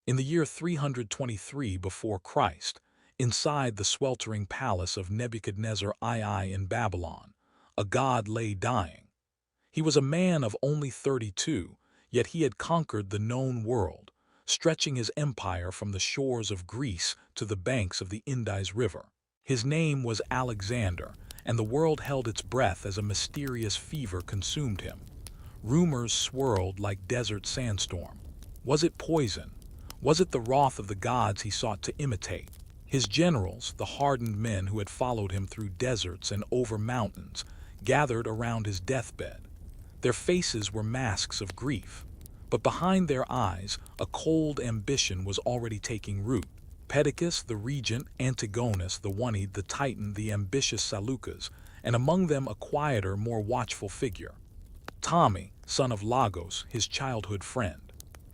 In the year 323 before Christ, inside the sweltering palace of Nebuchadnezzar II in Babylon, a god lay dying. He was a man of only 32, yet he had conquered the known world, stretching his empire from the shores of Greece to the banks of the Indus River. His name was Alexander, and the world held its breath as a mysterious fever consumed him. Rumors swirled like desert sandstorm. Was it poison? Was it the wrath of the gods he sought to imitate? His generals, the hardened men who had followed him through deserts and over mountains, gathered around his deathbed. Their faces were masks of grief, but behind their eyes, a cold ambition was already taking root. Perdiccas, the regent, Antigonus, the Oneid, the titan, the ambitious Seleucus, and among them a quieter, more watchful figure, Ptolemy, son of Lagos, his childhood friend.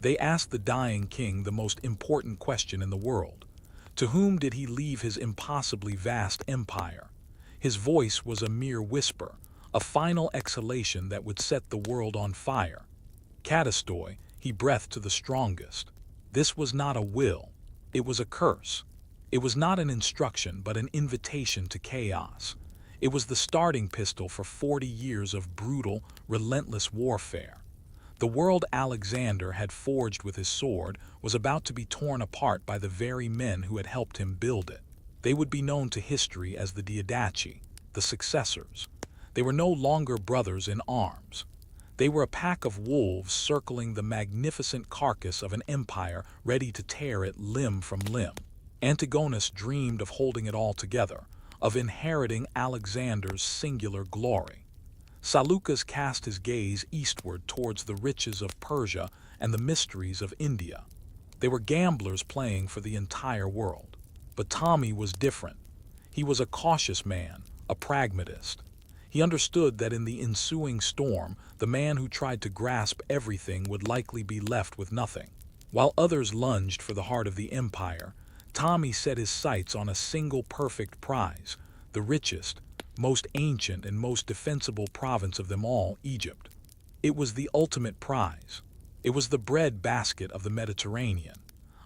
They asked the dying king the most important question in the world. To whom did he leave his impossibly vast empire? His voice was a mere whisper, a final exhalation that would set the world on fire. Catastoi, he breathed to the strongest. This was not a will, it was a curse. It was not an instruction, but an invitation to chaos. It was the starting pistol for 40 years of brutal, relentless warfare. The world Alexander had forged with his sword was about to be torn apart by the very men who had helped him build it. They would be known to history as the Diadachi, the successors. They were no longer brothers in arms. They were a pack of wolves circling the magnificent carcass of an empire ready to tear it limb from limb. Antigonus dreamed of holding it all together, of inheriting Alexander's singular glory. Seleucus cast his gaze eastward towards the riches of Persia and the mysteries of India. They were gamblers playing for the entire world. But Ptolemy was different. He was a cautious man, a pragmatist. He understood that in the ensuing storm, the man who tried to grasp everything would likely be left with nothing. While others lunged for the heart of the empire, Ptolemy set his sights on a single perfect prize, the richest, most ancient and most defensible province of them all, Egypt. It was the ultimate prize. It was the bread basket of the Mediterranean,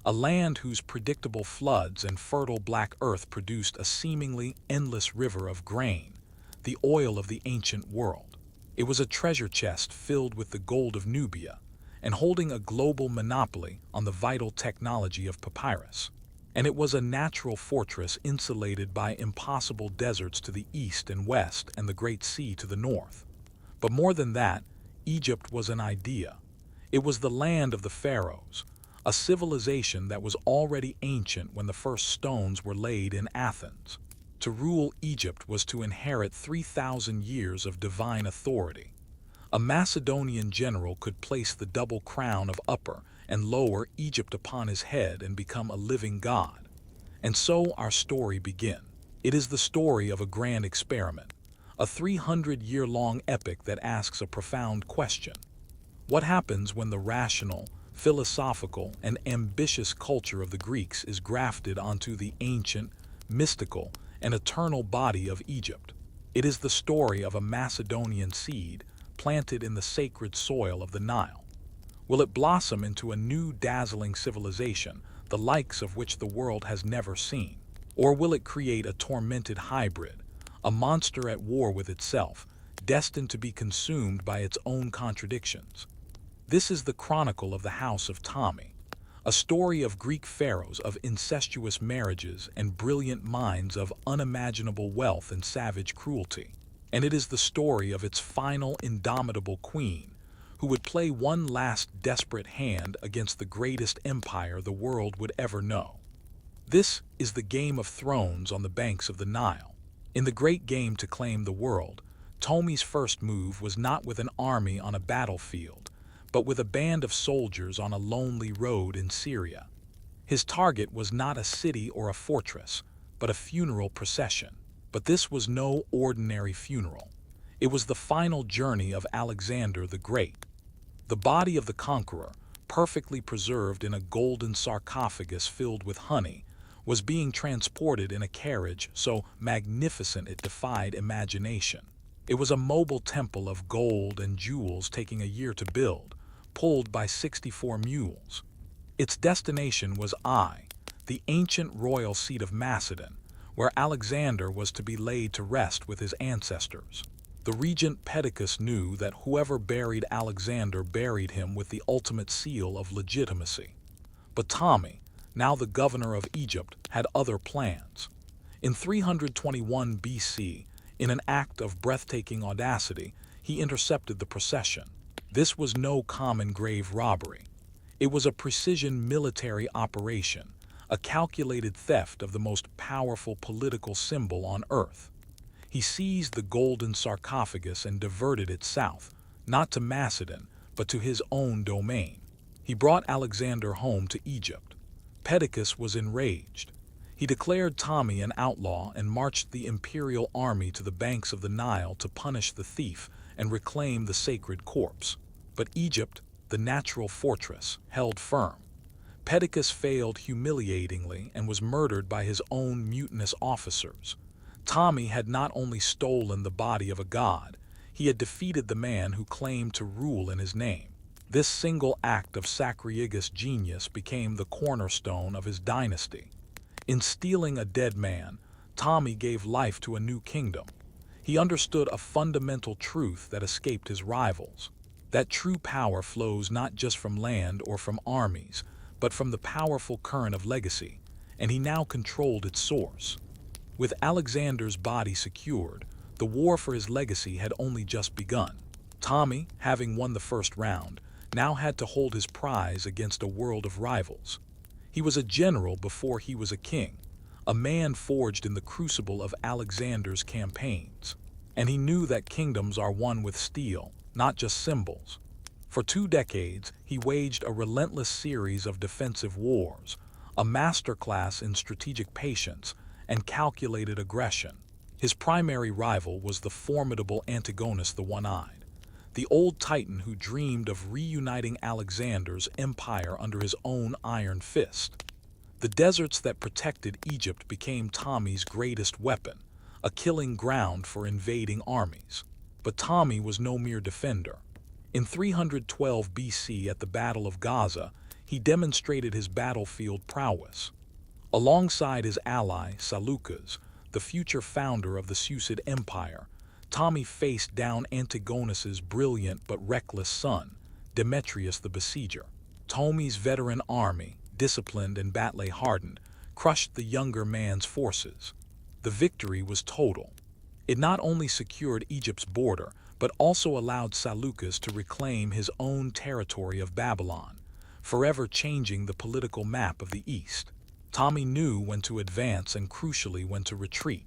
a land whose predictable floods and fertile black earth produced a seemingly endless river of grain, the oil of the ancient world. It was a treasure chest filled with the gold of Nubia and holding a global monopoly on the vital technology of papyrus. And it was a natural fortress insulated by impossible deserts to the east and west and the Great Sea to the north. But more than that, Egypt was an idea. It was the land of the Pharaohs, a civilization that was already ancient when the first stones were laid in Athens. To rule Egypt was to inherit 3,000 years of divine authority. A Macedonian general could place the double crown of Upper and Lower Egypt upon his head and become a living god. And so our story begins. It is the story of a grand experiment, a 300-year-long epic that asks a profound question. What happens when the rational, philosophical, and ambitious culture of the Greeks is grafted onto the ancient, mystical, and eternal body of Egypt? It is the story of a Macedonian seed planted in the sacred soil of the Nile. Will it blossom into a new dazzling civilization, the likes of which the world has never seen? Or will it create a tormented hybrid, a monster at war with itself, destined to be consumed by its own contradictions? This is the chronicle of the House of Ptolemy, a story of Greek pharaohs, of incestuous marriages and brilliant minds, of unimaginable wealth and savage cruelty. And it is the story of its final indomitable queen, who would play one last desperate hand against the greatest empire the world would ever know. This is the Game of Thrones on the banks of the Nile. In the great game to claim the world, Ptolemy's first move was not with an army on a battlefield, but with a band of soldiers on a lonely road in Syria. His target was not a city or a fortress, but a funeral procession. But this was no ordinary funeral. It was the final journey of Alexander the Great. The body of the conqueror, perfectly preserved in a golden sarcophagus filled with honey, was being transported in a carriage so magnificent it defied imagination. It was a mobile temple of gold and jewels taking a year to build, pulled by 64 mules. Its destination was Ai, the ancient royal seat of Macedon, where Alexander was to be laid to rest with his ancestors. The regent Perdiccas knew that whoever buried Alexander buried him with the ultimate seal of legitimacy. But Ptolemy, now the governor of Egypt, had other plans. In 321 BC, in an act of breathtaking audacity, he intercepted the procession. This was no common grave robbery. It was a precision military operation, a calculated theft of the most powerful political symbol on earth. He seized the golden sarcophagus and diverted it south, not to Macedon, but to his own domain. He brought Alexander home to Egypt. Perdiccas was enraged. He declared Ptolemy an outlaw and marched the imperial army to the banks of the Nile to punish the thief and reclaim the sacred corpse. But Egypt, the natural fortress, held firm. Perdiccas failed humiliatingly and was murdered by his own mutinous officers. Ptolemy had not only stolen the body of a god, he had defeated the man who claimed to rule in his name. This single act of sacrilegious genius became the cornerstone of his dynasty. In stealing a dead man, Ptolemy gave life to a new kingdom. He understood a fundamental truth that escaped his rivals. That true power flows not just from land or from armies, but from the powerful current of legacy, and he now controlled its source. With Alexander's body secured, the war for his legacy had only just begun. Ptolemy, having won the first round, now had to hold his prize against a world of rivals. He was a general before he was a king, a man forged in the crucible of Alexander's campaigns. And he knew that kingdoms are won with steel, not just symbols. For 2 decades, he waged a relentless series of defensive wars, a masterclass in strategic patience and calculated aggression. His primary rival was the formidable Antigonus the One-Eyed, the old titan who dreamed of reuniting Alexander's empire under his own iron fist. The deserts that protected Egypt became Ptolemy's greatest weapon, a killing ground for invading armies. But Ptolemy was no mere defender. In 312 BC at the Battle of Gaza, he demonstrated his battlefield prowess. Alongside his ally, Seleucus, the future founder of the Seleucid Empire, Ptolemy faced down Antigonus's brilliant but reckless son, Demetrius the Besieger. Ptolemy's veteran army, disciplined and battle-hardened, crushed the younger man's forces. The victory was total. It not only secured Egypt's border, but also allowed Seleucus to reclaim his own territory of Babylon, forever changing the political map of the East. Ptolemy knew when to advance and, crucially, when to retreat.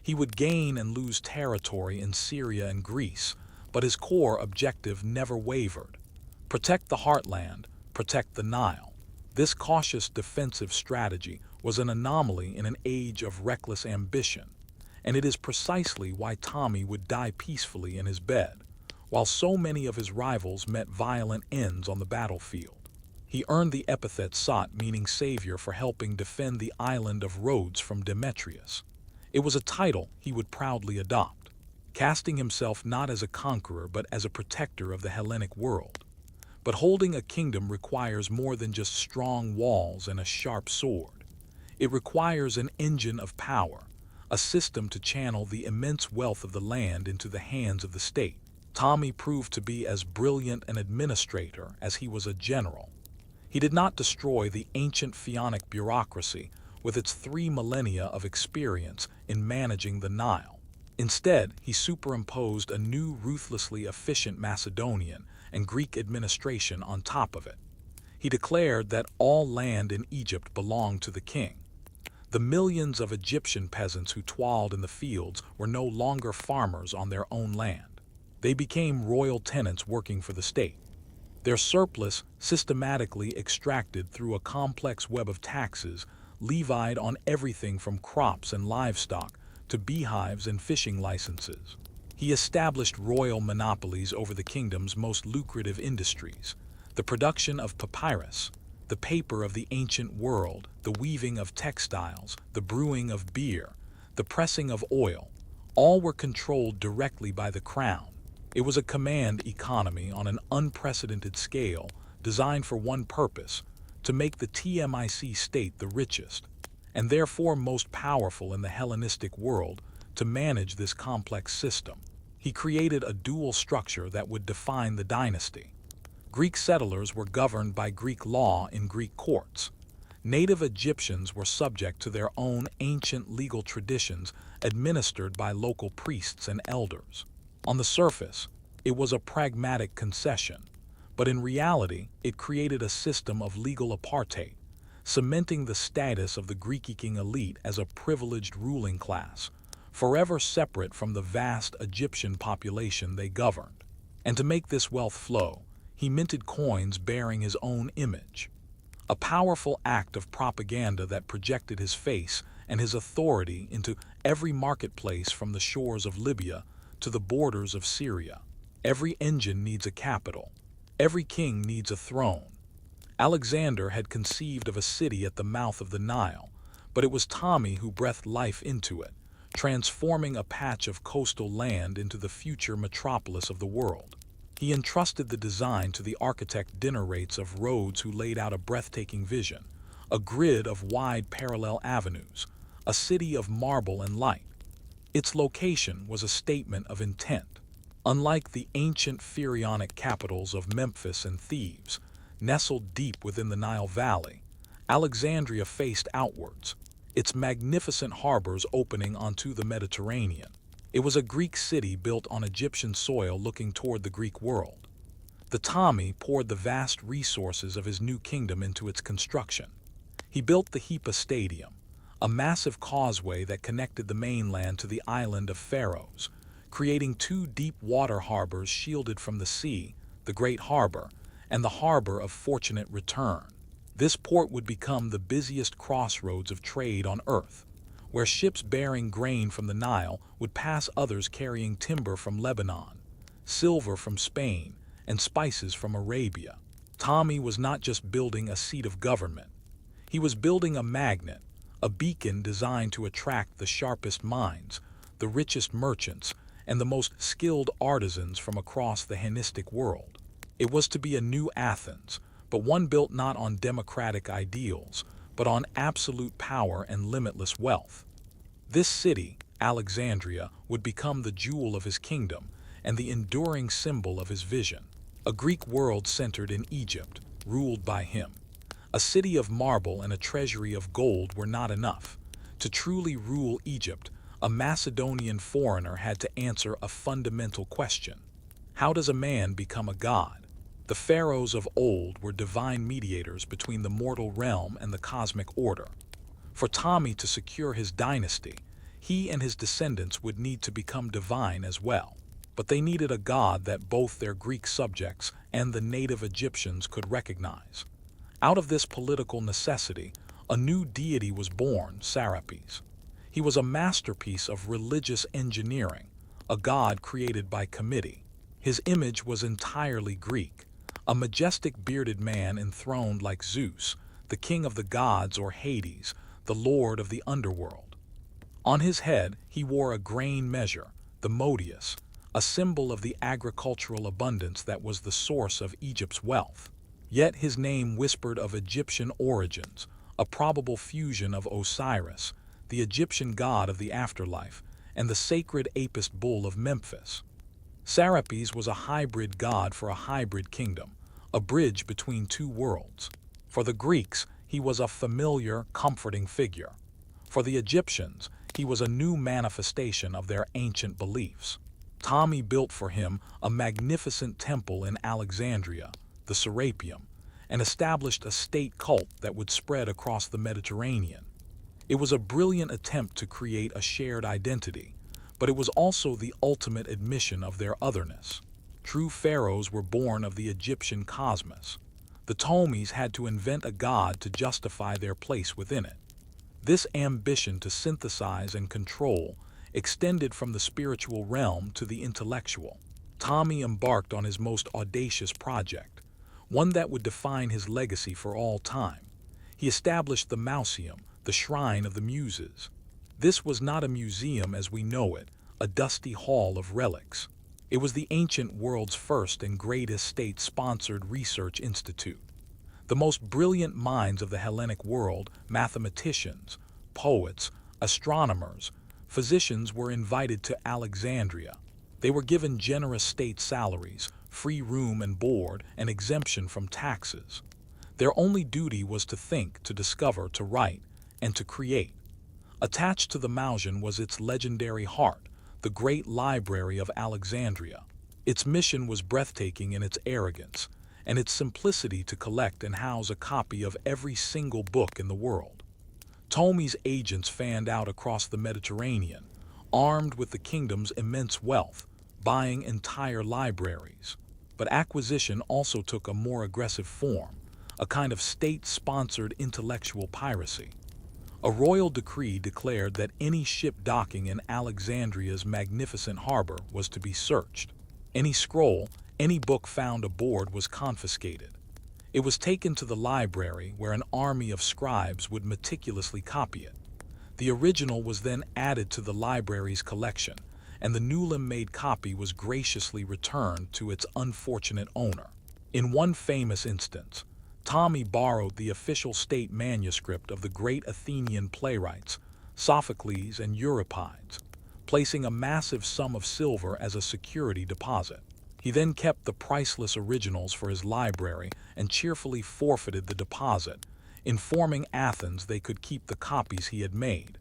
He would gain and lose territory in Syria and Greece, but his core objective never wavered. Protect the heartland, protect the Nile. This cautious defensive strategy was an anomaly in an age of reckless ambition, and it is precisely why Ptolemy would die peacefully in his bed, while so many of his rivals met violent ends on the battlefield. He earned the epithet Sot, meaning savior, for helping defend the island of Rhodes from Demetrius. It was a title he would proudly adopt, casting himself not as a conqueror but as a protector of the Hellenic world. But holding a kingdom requires more than just strong walls and a sharp sword. It requires an engine of power, a system to channel the immense wealth of the land into the hands of the state. Ptolemy proved to be as brilliant an administrator as he was a general. He did not destroy the ancient Phoenician bureaucracy with its 3 millennia of experience in managing the Nile. Instead, he superimposed a new, ruthlessly efficient Macedonian and Greek administration on top of it. He declared that all land in Egypt belonged to the king. The millions of Egyptian peasants who toiled in the fields were no longer farmers on their own land. They became royal tenants working for the state. Their surplus, systematically extracted through a complex web of taxes, levied on everything from crops and livestock to beehives and fishing licenses. He established royal monopolies over the kingdom's most lucrative industries: the production of papyrus, the paper of the ancient world, the weaving of textiles, the brewing of beer, the pressing of oil. All were controlled directly by the crown. It was a command economy on an unprecedented scale, designed for one purpose: to make the TMIC state the richest, and therefore most powerful in the Hellenistic world, to manage this complex system. He created a dual structure that would define the dynasty. Greek settlers were governed by Greek law in Greek courts. Native Egyptians were subject to their own ancient legal traditions administered by local priests and elders. On the surface, it was a pragmatic concession, but in reality, it created a system of legal apartheid, cementing the status of the Greek-speaking elite as a privileged ruling class, forever separate from the vast Egyptian population they governed. And to make this wealth flow, he minted coins bearing his own image. A powerful act of propaganda that projected his face and his authority into every marketplace from the shores of Libya to the borders of Syria. Every engine needs a capital. Every king needs a throne. Alexander had conceived of a city at the mouth of the Nile, but it was Ptolemy who breathed life into it, transforming a patch of coastal land into the future metropolis of the world. He entrusted the design to the architect Dinarates of Rhodes, who laid out a breathtaking vision, a grid of wide parallel avenues, a city of marble and light. Its location was a statement of intent. Unlike the ancient pharaonic capitals of Memphis and Thebes, nestled deep within the Nile Valley, Alexandria faced outwards, its magnificent harbors opening onto the Mediterranean. It was a Greek city built on Egyptian soil looking toward the Greek world. The Ptolemy poured the vast resources of his new kingdom into its construction. He built the Hippa Stadium, a massive causeway that connected the mainland to the island of Pharaohs, creating two deep water harbors shielded from the sea, the Great Harbor and the Harbor of Fortunate Return. This port would become the busiest crossroads of trade on Earth, where ships bearing grain from the Nile would pass others carrying timber from Lebanon, silver from Spain, and spices from Arabia. Ptolemy was not just building a seat of government. He was building a magnet, a beacon designed to attract the sharpest minds, the richest merchants, and the most skilled artisans from across the Hellenistic world. It was to be a new Athens, but one built not on democratic ideals, but on absolute power and limitless wealth. This city, Alexandria, would become the jewel of his kingdom and the enduring symbol of his vision. A Greek world centered in Egypt, ruled by him. A city of marble and a treasury of gold were not enough. To truly rule Egypt, a Macedonian foreigner had to answer a fundamental question. How does a man become a god? The pharaohs of old were divine mediators between the mortal realm and the cosmic order. For Ptolemy to secure his dynasty, he and his descendants would need to become divine as well. But they needed a god that both their Greek subjects and the native Egyptians could recognize. Out of this political necessity, a new deity was born, Serapis. He was a masterpiece of religious engineering, a god created by committee. His image was entirely Greek, a majestic bearded man enthroned like Zeus, the king of the gods, or Hades, the lord of the underworld. On his head he wore a grain measure, the modius, a symbol of the agricultural abundance that was the source of Egypt's wealth. Yet his name whispered of Egyptian origins, a probable fusion of Osiris, the Egyptian god of the afterlife, and the sacred Apis bull of Memphis. Serapis was a hybrid god for a hybrid kingdom, a bridge between two worlds. For the Greeks, he was a familiar, comforting figure. For the Egyptians, he was a new manifestation of their ancient beliefs. Ptolemy built for him a magnificent temple in Alexandria, the Serapeum, and established a state cult that would spread across the Mediterranean. It was a brilliant attempt to create a shared identity, but it was also the ultimate admission of their otherness. True pharaohs were born of the Egyptian cosmos. The Ptolemies had to invent a god to justify their place within it. This ambition to synthesize and control extended from the spiritual realm to the intellectual. Ptolemy embarked on his most audacious project, one that would define his legacy for all time. He established the Mausoleum, the Shrine of the Muses. This was not a museum as we know it, a dusty hall of relics. It was the ancient world's first and greatest state-sponsored research institute. The most brilliant minds of the Hellenic world, mathematicians, poets, astronomers, physicians, were invited to Alexandria. They were given generous state salaries, free room and board, and exemption from taxes. Their only duty was to think, to discover, to write, and to create. Attached to the Mausian was its legendary heart, the great library of Alexandria. Its mission was breathtaking in its arrogance, and its simplicity to collect and house a copy of every single book in the world. Ptolemy's agents fanned out across the Mediterranean, armed with the kingdom's immense wealth, buying entire libraries. But acquisition also took a more aggressive form, a kind of state-sponsored intellectual piracy. A royal decree declared that any ship docking in Alexandria's magnificent harbor was to be searched. Any scroll, any book found aboard was confiscated. It was taken to the library where an army of scribes would meticulously copy it. The original was then added to the library's collection, and the newly made copy was graciously returned to its unfortunate owner. In one famous instance, Ptolemy borrowed the official state manuscript of the great Athenian playwrights, Sophocles and Euripides, placing a massive sum of silver as a security deposit. He then kept the priceless originals for his library and cheerfully forfeited the deposit, informing Athens they could keep the copies he had made.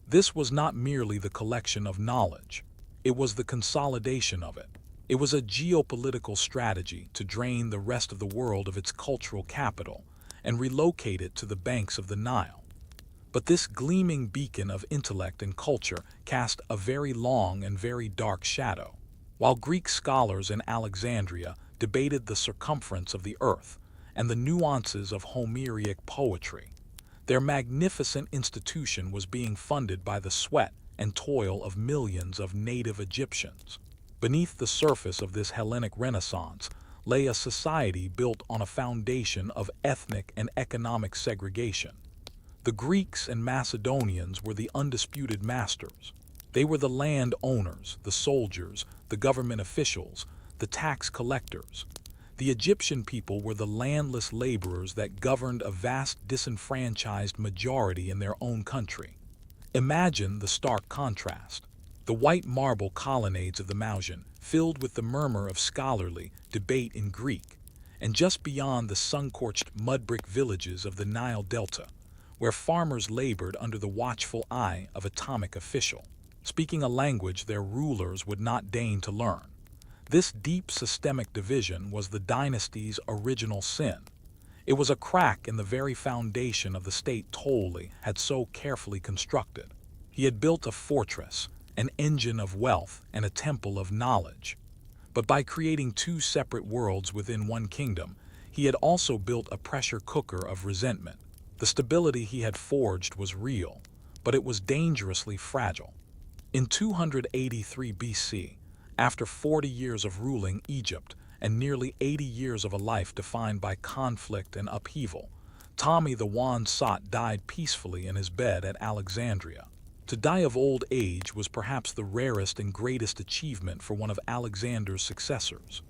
This was not merely the collection of knowledge, it was the consolidation of it. It was a geopolitical strategy to drain the rest of the world of its cultural capital and relocate it to the banks of the Nile. But this gleaming beacon of intellect and culture cast a very long and very dark shadow. While Greek scholars in Alexandria debated the circumference of the earth and the nuances of Homeric poetry, their magnificent institution was being funded by the sweat and toil of millions of native Egyptians. Beneath the surface of this Hellenic Renaissance lay a society built on a foundation of ethnic and economic segregation. The Greeks and Macedonians were the undisputed masters. They were the land owners, the soldiers, the government officials, the tax collectors. The Egyptian people were the landless laborers that governed a vast disenfranchised majority in their own country. Imagine the stark contrast. The white marble colonnades of the Mausian, filled with the murmur of scholarly debate in Greek, and just beyond the sun-scorched mud-brick villages of the Nile Delta, where farmers labored under the watchful eye of atomic official, speaking a language their rulers would not deign to learn. This deep systemic division was the dynasty's original sin. It was a crack in the very foundation of the state Ptolemy had so carefully constructed. He had built a fortress, an engine of wealth, and a temple of knowledge. But by creating two separate worlds within one kingdom, he had also built a pressure cooker of resentment. The stability he had forged was real, but it was dangerously fragile. In 283 BC, after 40 years of ruling Egypt and nearly 80 years of a life defined by conflict and upheaval, Ptolemy the Wand-Sot died peacefully in his bed at Alexandria. To die of old age was perhaps the rarest and greatest achievement for one of Alexander's successors.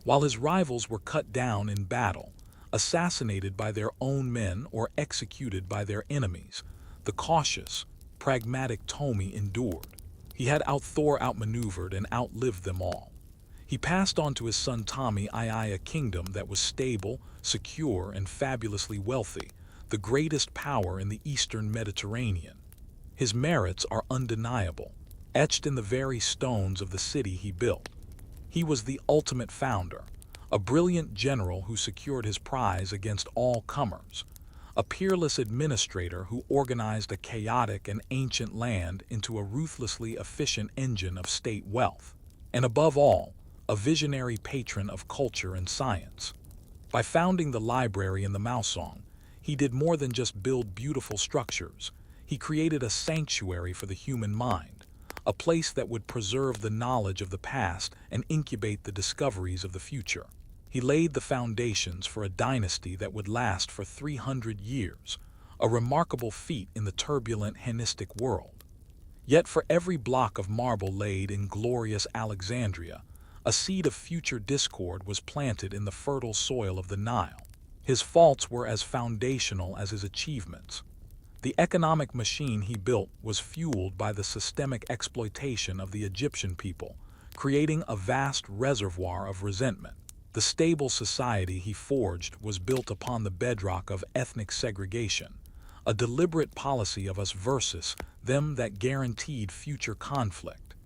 While his rivals were cut down in battle, assassinated by their own men or executed by their enemies, the cautious, pragmatic Ptolemy endured. He had outmaneuvered and outlived them all. He passed on to his son Ptolemy II a kingdom that was stable, secure, and fabulously wealthy, the greatest power in the eastern Mediterranean. His merits are undeniable, etched in the very stones of the city he built. He was the ultimate founder, a brilliant general who secured his prize against all comers, a peerless administrator who organized a chaotic and ancient land into a ruthlessly efficient engine of state wealth, and above all, a visionary patron of culture and science. By founding the library in the Mausian, he did more than just build beautiful structures. He created a sanctuary for the human mind, a place that would preserve the knowledge of the past and incubate the discoveries of the future. He laid the foundations for a dynasty that would last for 300 years, a remarkable feat in the turbulent Hellenistic world. Yet for every block of marble laid in glorious Alexandria, a seed of future discord was planted in the fertile soil of the Nile. His faults were as foundational as his achievements. The economic machine he built was fueled by the systemic exploitation of the Egyptian people, creating a vast reservoir of resentment. The stable society he forged was built upon the bedrock of ethnic segregation, a deliberate policy of us versus them that guaranteed future conflict.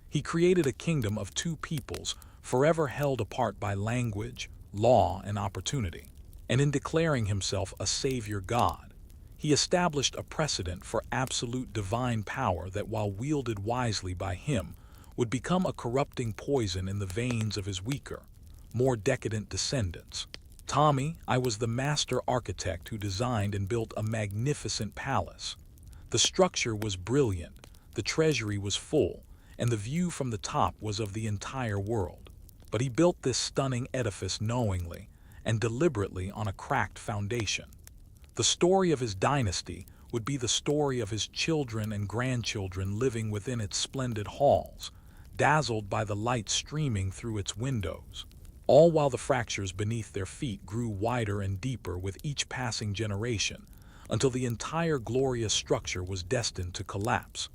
He created a kingdom of two peoples, forever held apart by language, law, and opportunity. And in declaring himself a savior god, he established a precedent for absolute divine power that, while wielded wisely by him, would become a corrupting poison in the veins of his weaker, more decadent descendants. Tommy, I was the master architect who designed and built a magnificent palace. The structure was brilliant, the treasury was full, and the view from the top was of the entire world. But he built this stunning edifice knowingly and deliberately on a cracked foundation. The story of his dynasty would be the story of his children and grandchildren living within its splendid halls, dazzled by the light streaming through its windows, all while the fractures beneath their feet grew wider and deeper with each passing generation, until the entire glorious structure was destined to collapse.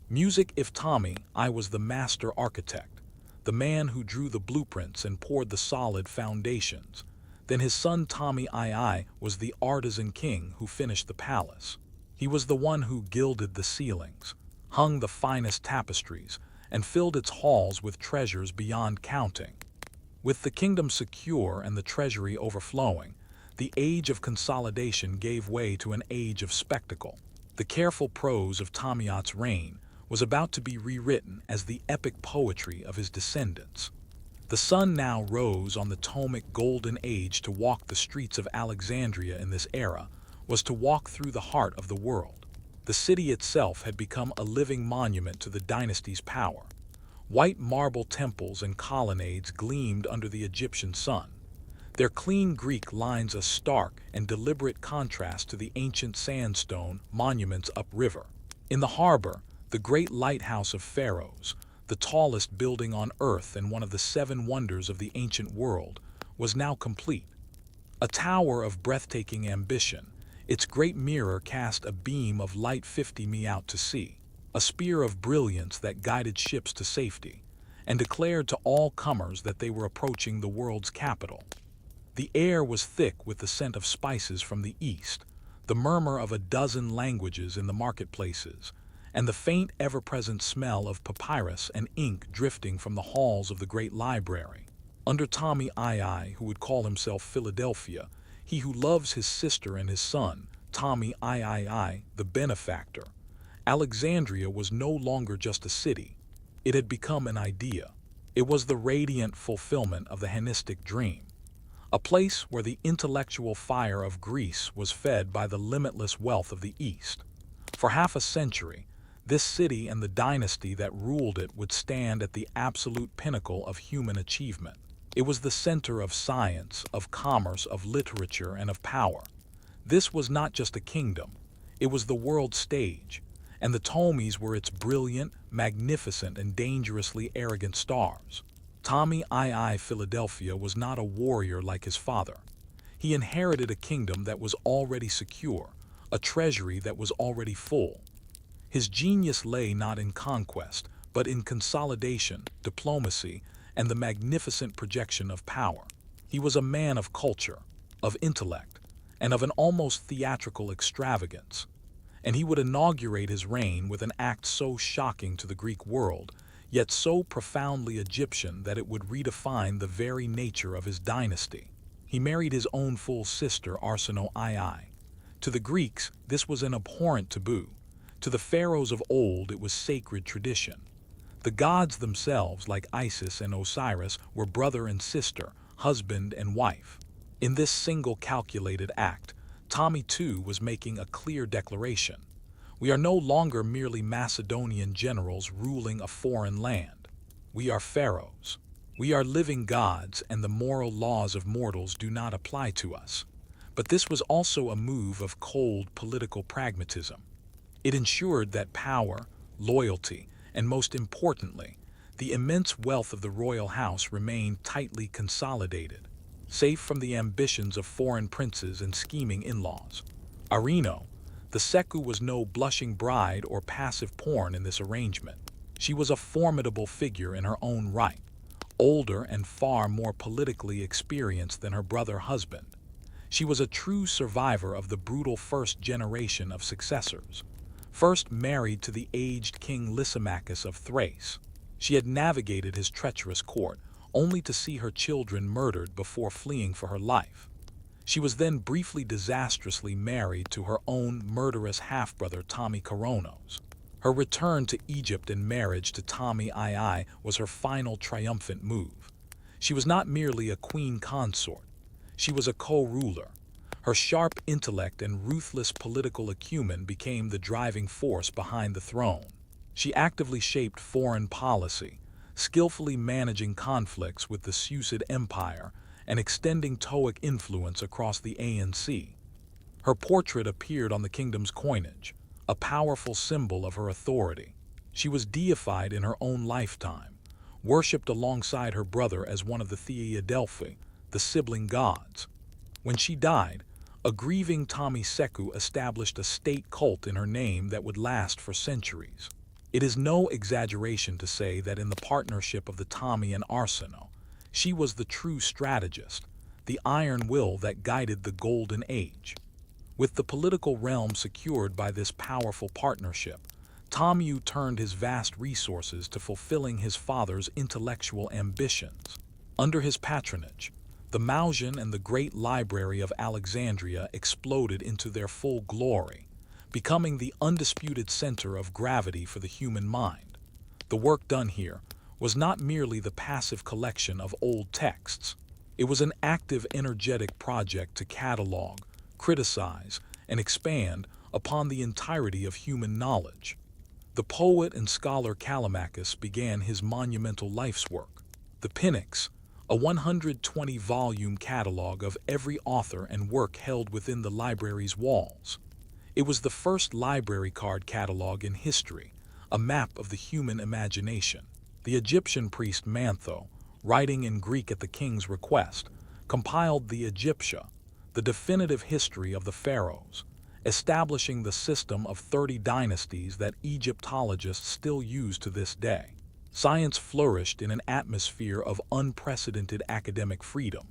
Music. If Tommy, I was the master architect, the man who drew the blueprints and poured the solid foundations, then his son Tommy I was the artisan king who finished the palace. He was the one who gilded the ceilings, hung the finest tapestries, and filled its halls with treasures beyond counting. With the kingdom secure and the treasury overflowing, the age of consolidation gave way to an age of spectacle. The careful prose of Tommy's reign was about to be rewritten as the epic poetry of his descendants. The sun now rose on the Ptolemaic Golden Age. To walk the streets of Alexandria in this era was to walk through the heart of the world. The city itself had become a living monument to the dynasty's power. White marble temples and colonnades gleamed under the Egyptian sun, their clean Greek lines a stark and deliberate contrast to the ancient sandstone monuments upriver. In the harbor, the great lighthouse of Pharaohs, the tallest building on earth and one of the 7 wonders of the ancient world, was now complete. A tower of breathtaking ambition, its great mirror cast a beam of light 50 mi out to sea, a spear of brilliance that guided ships to safety, and declared to all comers that they were approaching the world's capital. The air was thick with the scent of spices from the east, the murmur of a dozen languages in the marketplaces, and the faint, ever-present smell of papyrus and ink drifting from the halls of the great library. Under Tommy I, who would call himself Philadelphia, he who loves his sister and his son, Tommy I, the benefactor, Alexandria was no longer just a city. It had become an idea. It was the radiant fulfillment of the Hellenistic dream, a place where the intellectual fire of Greece was fed by the limitless wealth of the East. For half a century, this city and the dynasty that ruled it would stand at the absolute pinnacle of human achievement. It was the center of science, of commerce, of literature, and of power. This was not just a kingdom, it was the world stage, and the Ptolemies were its brilliant, magnificent, and dangerously arrogant stars. Tommy I Philadelphia was not a warrior like his father. He inherited a kingdom that was already secure, a treasury that was already full. His genius lay not in conquest, but in consolidation, diplomacy, and the magnificent projection of power. He was a man of culture, of intellect, and of an almost theatrical extravagance. And he would inaugurate his reign with an act so shocking to the Greek world, yet so profoundly Egyptian that it would redefine the very nature of his dynasty. He married his own full sister Arsinoe II. To the Greeks, this was an abhorrent taboo. To the pharaohs of old, it was sacred tradition. The gods themselves, like Isis and Osiris, were brother and sister, husband and wife. In this single calculated act, Tommy too was making a clear declaration. We are no longer merely Macedonian generals ruling a foreign land. We are pharaohs. We are living gods, and the moral laws of mortals do not apply to us. But this was also a move of cold political pragmatism. It ensured that power, loyalty, and most importantly, the immense wealth of the royal house remained tightly consolidated. safe from the ambitions of foreign princes and scheming in-laws. Arino, the Seku, was no blushing bride or passive pawn in this arrangement. She was a formidable figure in her own right, older and far more politically experienced than her brother husband. She was a true survivor of the brutal first generation of successors. First married to the aged King Lysimachus of Thrace, she had navigated his treacherous court, only to see her children murdered before fleeing for her life. She was then briefly disastrously married to her own murderous half-brother Tommy Coronos. Her return to Egypt and marriage to Tommy II was her final triumphant move. She was not merely a queen consort, she was a co-ruler. Her sharp intellect and ruthless political acumen became the driving force behind the throne. She actively shaped foreign policy, skillfully managing conflicts with the Seleucid Empire and extending Toic influence across the ANC. Her portrait appeared on the kingdom's coinage, a powerful symbol of her authority. She was deified in her own lifetime, worshipped alongside her brother as one of the Theadelphi, the sibling gods. When she died, a grieving Tommy Seku established a state cult in her name that would last for centuries. It is no exaggeration to say that in the partnership of the Tommy and Arsinoe, she was the true strategist, the iron will that guided the Golden Age. With the political realm secured by this powerful partnership, Tommy turned his vast resources to fulfilling his father's intellectual ambitions. Under his patronage, the Mausian and the Great Library of Alexandria exploded into their full glory, becoming the undisputed center of gravity for the human mind. The work done here was not merely the passive collection of old texts. It was an active, energetic project to catalog, criticize, and expand upon the entirety of human knowledge. The poet and scholar Callimachus began his monumental life's work, the Pnyx, a 120-volume catalog of every author and work held within the library's walls. It was the first library card catalog in history, a map of the human imagination. The Egyptian priest Mantho, writing in Greek at the king's request, compiled the Egyptia, the definitive history of the Pharaohs, establishing the system of 30 dynasties that Egyptologists still use to this day. Science flourished in an atmosphere of unprecedented academic freedom.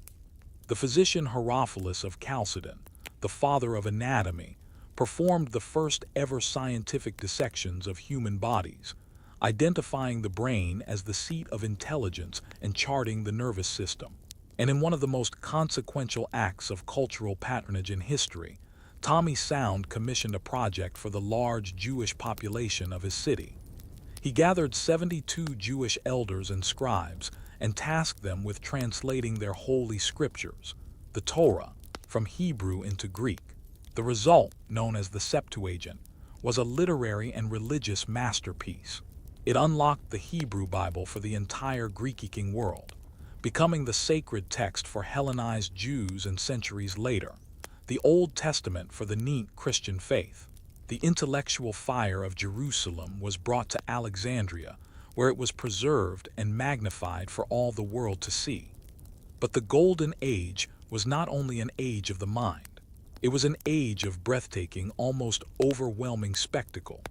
The physician Herophilus of Chalcedon, the father of anatomy, performed the first ever scientific dissections of human bodies, identifying the brain as the seat of intelligence and charting the nervous system. And in one of the most consequential acts of cultural patronage in history, Tommy Sound commissioned a project for the large Jewish population of his city. He gathered 72 Jewish elders and scribes and tasked them with translating their holy scriptures, the Torah, from Hebrew into Greek. The result, known as the Septuagint, was a literary and religious masterpiece. It unlocked the Hebrew Bible for the entire Greek-speaking world, becoming the sacred text for Hellenized Jews and centuries later, the Old Testament for the neat Christian faith. The intellectual fire of Jerusalem was brought to Alexandria, where it was preserved and magnified for all the world to see. But the Golden Age was not only an age of the mind. It was an age of breathtaking, almost overwhelming spectacle.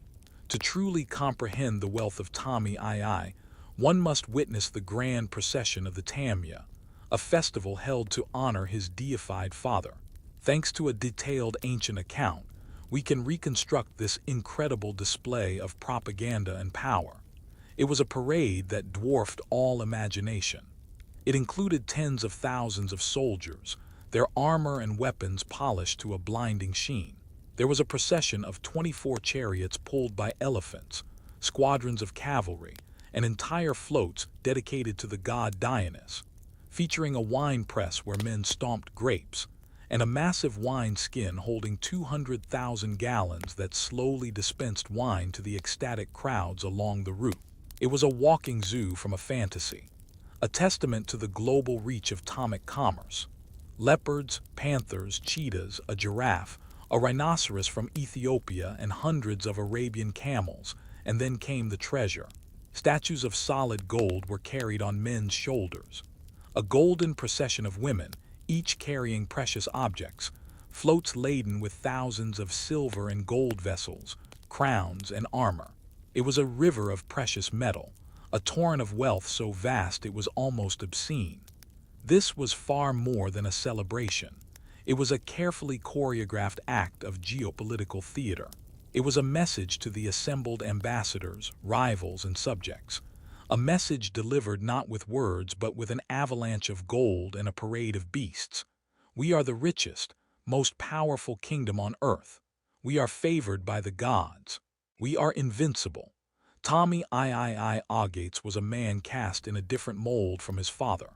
To truly comprehend the wealth of Tommy II, one must witness the grand procession of the Tamya, a festival held to honor his deified father. Thanks to a detailed ancient account, we can reconstruct this incredible display of propaganda and power. It was a parade that dwarfed all imagination. It included tens of thousands of soldiers, their armor and weapons polished to a blinding sheen. There was a procession of 24 chariots pulled by elephants, squadrons of cavalry, and entire floats dedicated to the god Dionysus, featuring a wine press where men stomped grapes, and a massive wine skin holding 200,000 gallons that slowly dispensed wine to the ecstatic crowds along the route. It was a walking zoo from a fantasy, a testament to the global reach of atomic commerce. Leopards, panthers, cheetahs, a giraffe, a rhinoceros from Ethiopia, and hundreds of Arabian camels, and then came the treasure. Statues of solid gold were carried on men's shoulders. A golden procession of women, each carrying precious objects, floats laden with thousands of silver and gold vessels, crowns and armor. It was a river of precious metal, a torrent of wealth so vast it was almost obscene. This was far more than a celebration. It was a carefully choreographed act of geopolitical theater. It was a message to the assembled ambassadors, rivals, and subjects. A message delivered not with words but with an avalanche of gold and a parade of beasts. We are the richest, most powerful kingdom on earth. We are favored by the gods. We are invincible. Tommy III Agates was a man cast in a different mold from his father.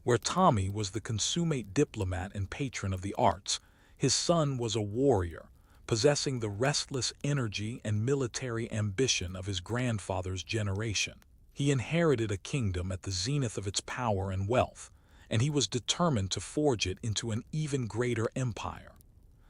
Where Tommy was the consummate diplomat and patron of the arts, his son was a warrior, possessing the restless energy and military ambition of his grandfather's generation. He inherited a kingdom at the zenith of its power and wealth, and he was determined to forge it into an even greater empire.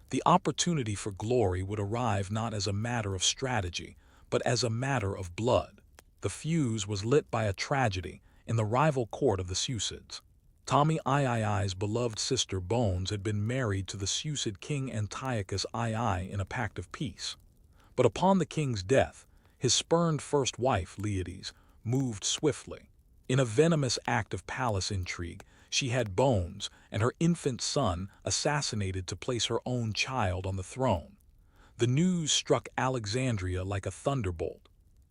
The opportunity for glory would arrive not as a matter of strategy, but as a matter of blood. The fuse was lit by a tragedy in the rival court of the Seleucids. Tommy III's beloved sister Bones had been married to the Seleucid king Antiochus II in a pact of peace. But upon the king's death, his spurned first wife, Leides, moved swiftly. In a venomous act of palace intrigue, she had Bones and her infant son assassinated to place her own child on the throne. The news struck Alexandria like a thunderbolt.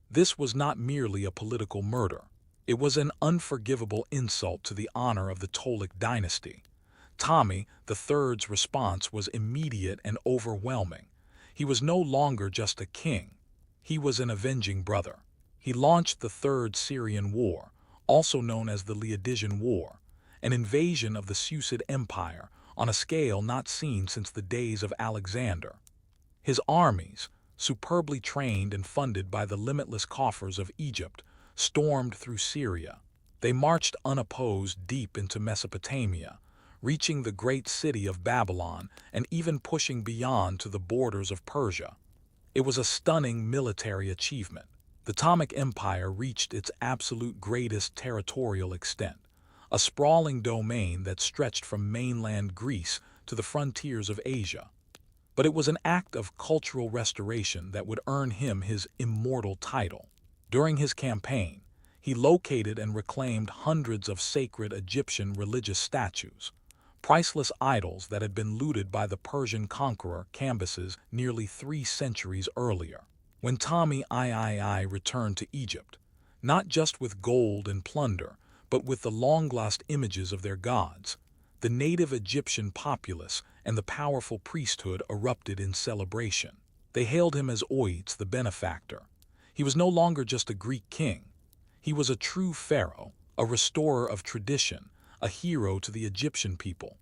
This was not merely a political murder. It was an unforgivable insult to the honor of the PTOLEMAIC Dynasty. Tommy III's response was immediate and overwhelming. He was no longer just a king. He was an avenging brother. He launched the Third Syrian War, also known as the Leodisian War, an invasion of the Seleucid Empire on a scale not seen since the days of Alexander. His armies, superbly trained and funded by the limitless coffers of Egypt, stormed through Syria. They marched unopposed deep into Mesopotamia, reaching the great city of Babylon and even pushing beyond to the borders of Persia. It was a stunning military achievement. The Ptolemaic Empire reached its absolute greatest territorial extent, a sprawling domain that stretched from mainland Greece to the frontiers of Asia. But it was an act of cultural restoration that would earn him his immortal title. During his campaign, he located and reclaimed hundreds of sacred Egyptian religious statues, priceless idols that had been looted by the Persian conqueror Cambyses nearly 3 centuries earlier. When Tommy III returned to Egypt, not just with gold and plunder, but with the long-lost images of their gods, the native Egyptian populace and the powerful priesthood erupted in celebration. They hailed him as Oites, the benefactor. He was no longer just a Greek king. He was a true pharaoh, a restorer of tradition, a hero to the Egyptian people.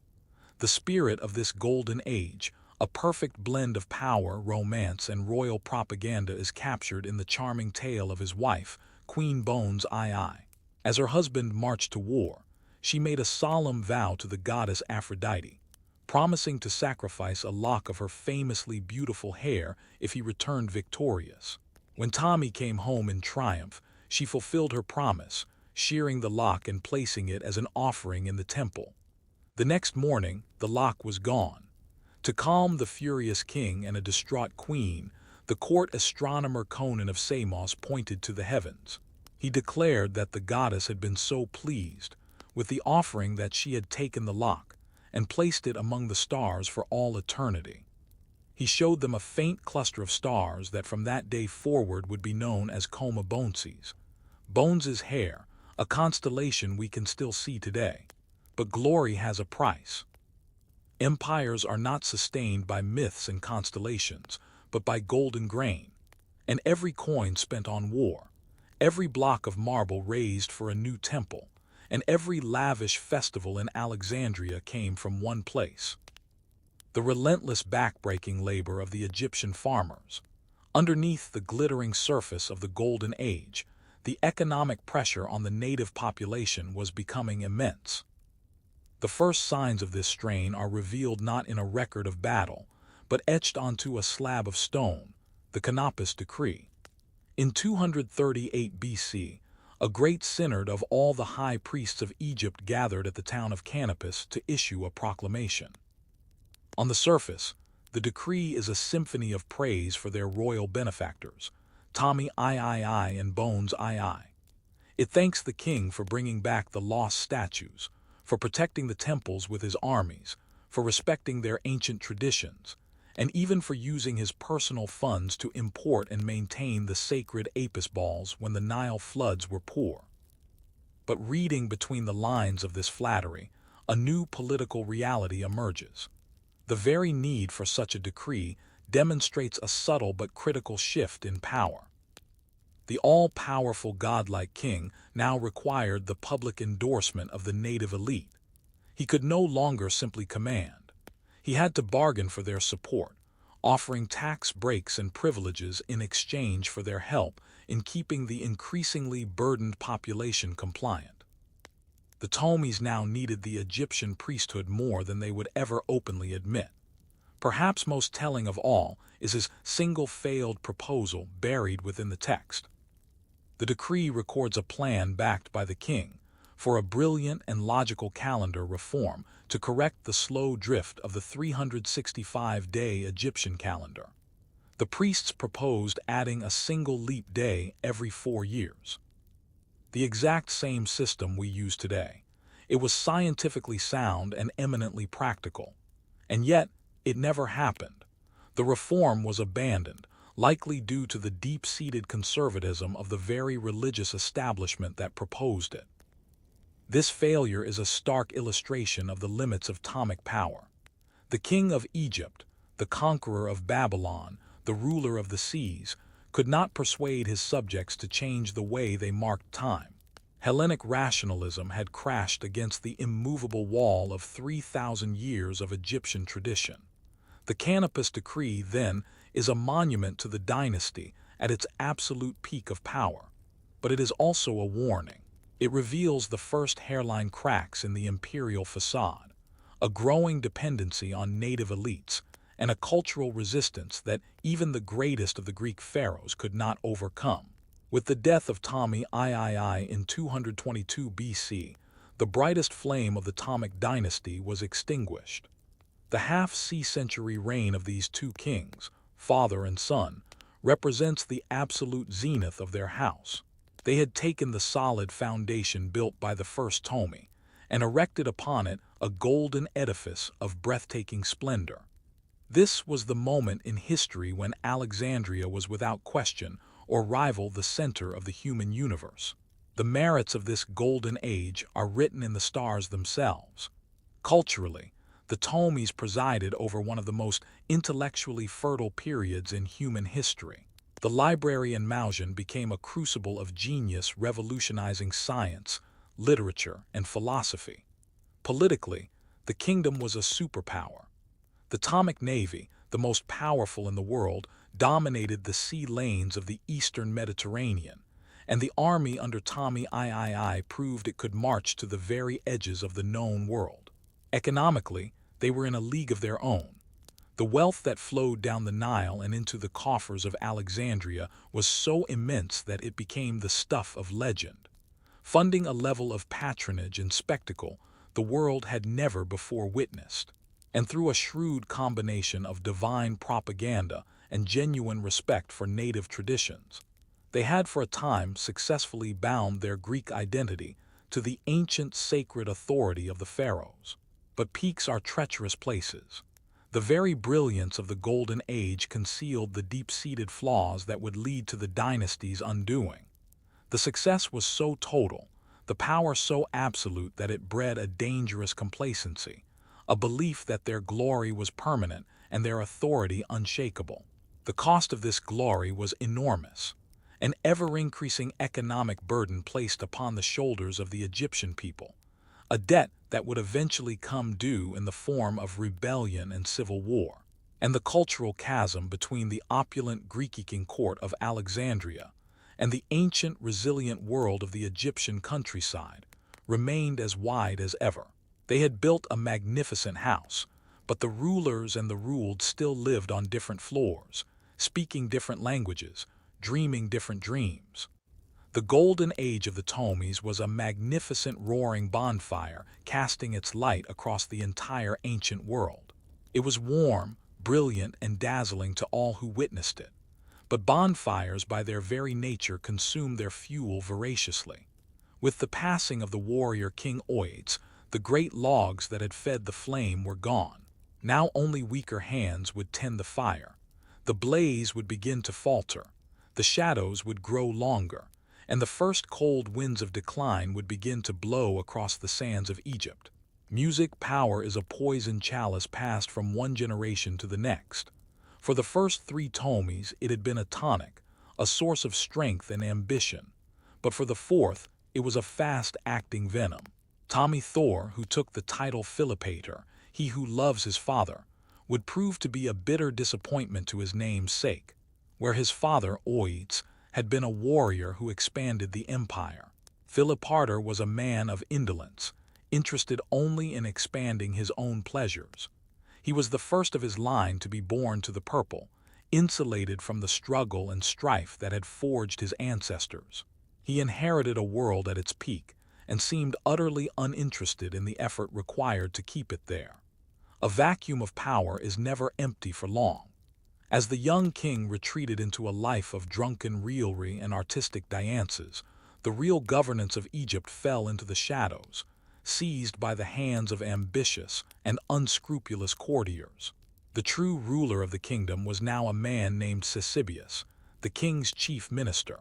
The spirit of this golden age, a perfect blend of power, romance, and royal propaganda, is captured in the charming tale of his wife, Queen Bones II. As her husband marched to war, she made a solemn vow to the goddess Aphrodite, promising to sacrifice a lock of her famously beautiful hair if he returned victorious. When Tommy came home in triumph, she fulfilled her promise, shearing the lock and placing it as an offering in the temple. The next morning, the lock was gone. To calm the furious king and a distraught queen, the court astronomer Conan of Samos pointed to the heavens. He declared that the goddess had been so pleased with the offering that she had taken the lock and placed it among the stars for all eternity. He showed them a faint cluster of stars that from that day forward would be known as Coma Boneses. Bones's hair, a constellation we can still see today. But glory has a price. Empires are not sustained by myths and constellations, but by golden grain. And every coin spent on war, every block of marble raised for a new temple, and every lavish festival in Alexandria came from one place: the relentless backbreaking labor of the Egyptian farmers. Underneath the glittering surface of the Golden Age, the economic pressure on the native population was becoming immense. The first signs of this strain are revealed not in a record of battle, but etched onto a slab of stone, the Canopus Decree. In 238 BC, A great synod of all the high priests of Egypt gathered at the town of Canopus to issue a proclamation. On the surface, the decree is a symphony of praise for their royal benefactors, Tommy III and Bones II. It thanks the king for bringing back the lost statues, for protecting the temples with his armies, for respecting their ancient traditions, and even for using his personal funds to import and maintain the sacred Apis balls when the Nile floods were poor. But reading between the lines of this flattery, a new political reality emerges. The very need for such a decree demonstrates a subtle but critical shift in power. The all-powerful godlike king now required the public endorsement of the native elite. He could no longer simply command. He had to bargain for their support, offering tax breaks and privileges in exchange for their help in keeping the increasingly burdened population compliant. The Ptolemies now needed the Egyptian priesthood more than they would ever openly admit. Perhaps most telling of all is his single failed proposal buried within the text. The decree records a plan backed by the king for a brilliant and logical calendar reform to correct the slow drift of the 365-day Egyptian calendar. The priests proposed adding a single leap day every 4 years. The exact same system we use today. It was scientifically sound and eminently practical. And yet, it never happened. The reform was abandoned, likely due to the deep-seated conservatism of the very religious establishment that proposed it. This failure is a stark illustration of the limits of Ptolemaic power. The king of Egypt, the conqueror of Babylon, the ruler of the seas, could not persuade his subjects to change the way they marked time. Hellenic rationalism had crashed against the immovable wall of 3,000 years of Egyptian tradition. The Canopus Decree, then, is a monument to the dynasty at its absolute peak of power. But it is also a warning. It reveals the first hairline cracks in the imperial facade, a growing dependency on native elites, and a cultural resistance that even the greatest of the Greek pharaohs could not overcome. With the death of Tommy III in 222 BC, the brightest flame of the Ptolemaic dynasty was extinguished. The half-century reign of these two kings, father and son, represents the absolute zenith of their house. They had taken the solid foundation built by the first Ptolemy and erected upon it a golden edifice of breathtaking splendor. This was the moment in history when Alexandria was without question or rival the center of the human universe. The merits of this golden age are written in the stars themselves. Culturally, the Ptolemies presided over one of the most intellectually fertile periods in human history. The library in Mausion became a crucible of genius revolutionizing science, literature, and philosophy. Politically, the kingdom was a superpower. The Ptolemaic navy, the most powerful in the world, dominated the sea lanes of the eastern Mediterranean, and the army under Tommy III proved it could march to the very edges of the known world. Economically, they were in a league of their own. The wealth that flowed down the Nile and into the coffers of Alexandria was so immense that it became the stuff of legend, funding a level of patronage and spectacle the world had never before witnessed. And through a shrewd combination of divine propaganda and genuine respect for native traditions, they had for a time successfully bound their Greek identity to the ancient sacred authority of the Pharaohs. But peaks are treacherous places. The very brilliance of the Golden Age concealed the deep-seated flaws that would lead to the dynasty's undoing. The success was so total, the power so absolute that it bred a dangerous complacency, a belief that their glory was permanent and their authority unshakable. The cost of this glory was enormous, an ever-increasing economic burden placed upon the shoulders of the Egyptian people, a debt that would eventually come due in the form of rebellion and civil war. And the cultural chasm between the opulent Greek-speaking court of Alexandria and the ancient, resilient world of the Egyptian countryside remained as wide as ever. They had built a magnificent house, but the rulers and the ruled still lived on different floors, speaking different languages, dreaming different dreams. The The golden age of the Ptolemies was a magnificent roaring bonfire casting its light across the entire ancient world. It was warm, brilliant, and dazzling to all who witnessed it. But bonfires by their very nature consumed their fuel voraciously. With the passing of the warrior King Oites, the great logs that had fed the flame were gone. Now only weaker hands would tend the fire. The blaze would begin to falter. The shadows would grow longer, and the first cold winds of decline would begin to blow across the sands of Egypt. Music power is a poison chalice passed from one generation to the next. For the first 3 Ptolemies it had been a tonic, a source of strength and ambition. But for the 4th, it was a fast-acting venom. Ptolemy Thor, who took the title Philopator, he who loves his father, would prove to be a bitter disappointment to his name's sake. Where his father, Oites, had been a warrior who expanded the empire, Philopator was a man of indolence, interested only in expanding his own pleasures. He was the first of his line to be born to the purple, insulated from the struggle and strife that had forged his ancestors. He inherited a world at its peak and seemed utterly uninterested in the effort required to keep it there. A vacuum of power is never empty for long. As the young king retreated into a life of drunken raillery and artistic dances, the real governance of Egypt fell into the shadows, seized by the hands of ambitious and unscrupulous courtiers. The true ruler of the kingdom was now a man named Ctesibius, the king's chief minister.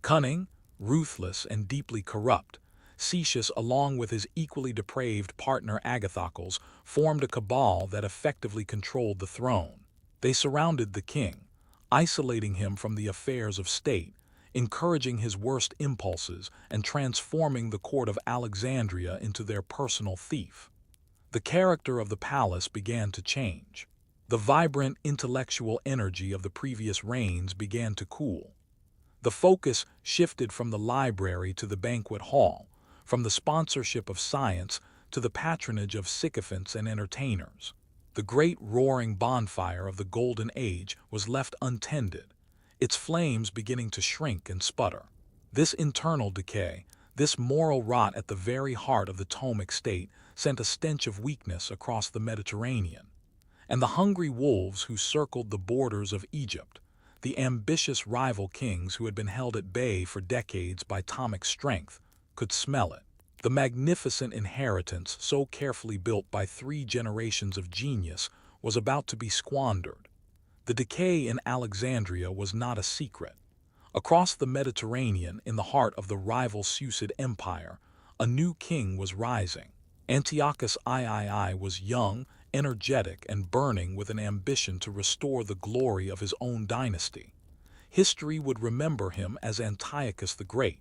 Cunning, ruthless, and deeply corrupt, Ctesibius, along with his equally depraved partner Agathocles, formed a cabal that effectively controlled the throne. They surrounded the king, isolating him from the affairs of state, encouraging his worst impulses, and transforming the court of Alexandria into their personal fief. The character of the palace began to change. The vibrant intellectual energy of the previous reigns began to cool. The focus shifted from the library to the banquet hall, from the sponsorship of science to the patronage of sycophants and entertainers. The great roaring bonfire of the Golden Age was left untended, its flames beginning to shrink and sputter. This internal decay, this moral rot at the very heart of the Ptolemaic state, sent a stench of weakness across the Mediterranean. And the hungry wolves who circled the borders of Egypt, the ambitious rival kings who had been held at bay for decades by Ptolemaic strength, could smell it. The magnificent inheritance so carefully built by 3 generations of genius was about to be squandered. The decay in Alexandria was not a secret. Across the Mediterranean, in the heart of the rival Seleucid Empire, a new king was rising. Antiochus III was young, energetic, and burning with an ambition to restore the glory of his own dynasty. History would remember him as Antiochus the Great,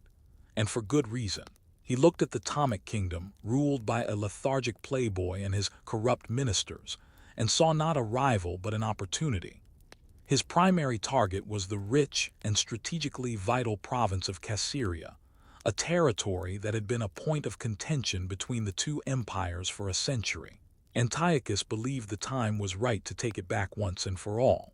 and for good reason. He looked at the Ptolemaic kingdom, ruled by a lethargic playboy and his corrupt ministers, and saw not a rival but an opportunity. His primary target was the rich and strategically vital province of Caesarea, a territory that had been a point of contention between the 2 empires for a century. Antiochus believed the time was right to take it back once and for all.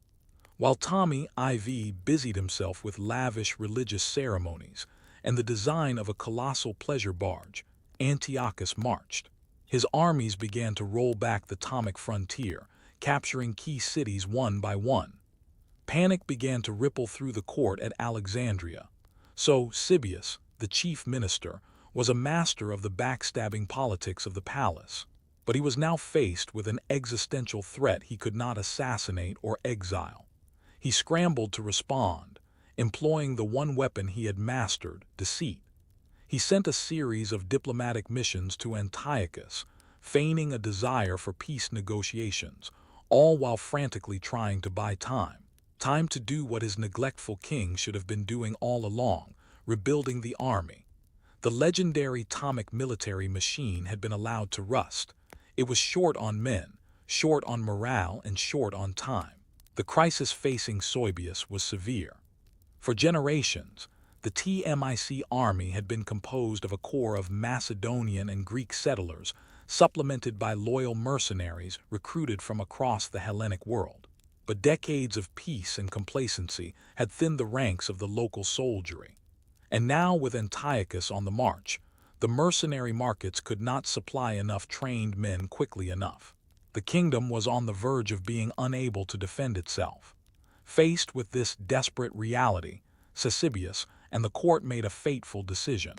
While Ptolemy IV busied himself with lavish religious ceremonies and the design of a colossal pleasure barge, Antiochus marched. His armies began to roll back the Ptolemaic frontier, capturing key cities one by one. Panic began to ripple through the court at Alexandria. So Ctesibius, the chief minister, was a master of the backstabbing politics of the palace. But he was now faced with an existential threat he could not assassinate or exile. He scrambled to respond, employing the one weapon he had mastered, deceit. He sent a series of diplomatic missions to Antiochus, feigning a desire for peace negotiations, all while frantically trying to buy time. Time to do what his neglectful king should have been doing all along, rebuilding the army. The legendary Ptolemaic military machine had been allowed to rust. It was short on men, short on morale, and short on time. The crisis facing Ctesibius was severe. For generations, the Ptolemaic army had been composed of a core of Macedonian and Greek settlers, supplemented by loyal mercenaries recruited from across the Hellenic world. But decades of peace and complacency had thinned the ranks of the local soldiery. And now with Antiochus on the march, the mercenary markets could not supply enough trained men quickly enough. The kingdom was on the verge of being unable to defend itself. Faced with this desperate reality, Ctesibius and the court made a fateful decision,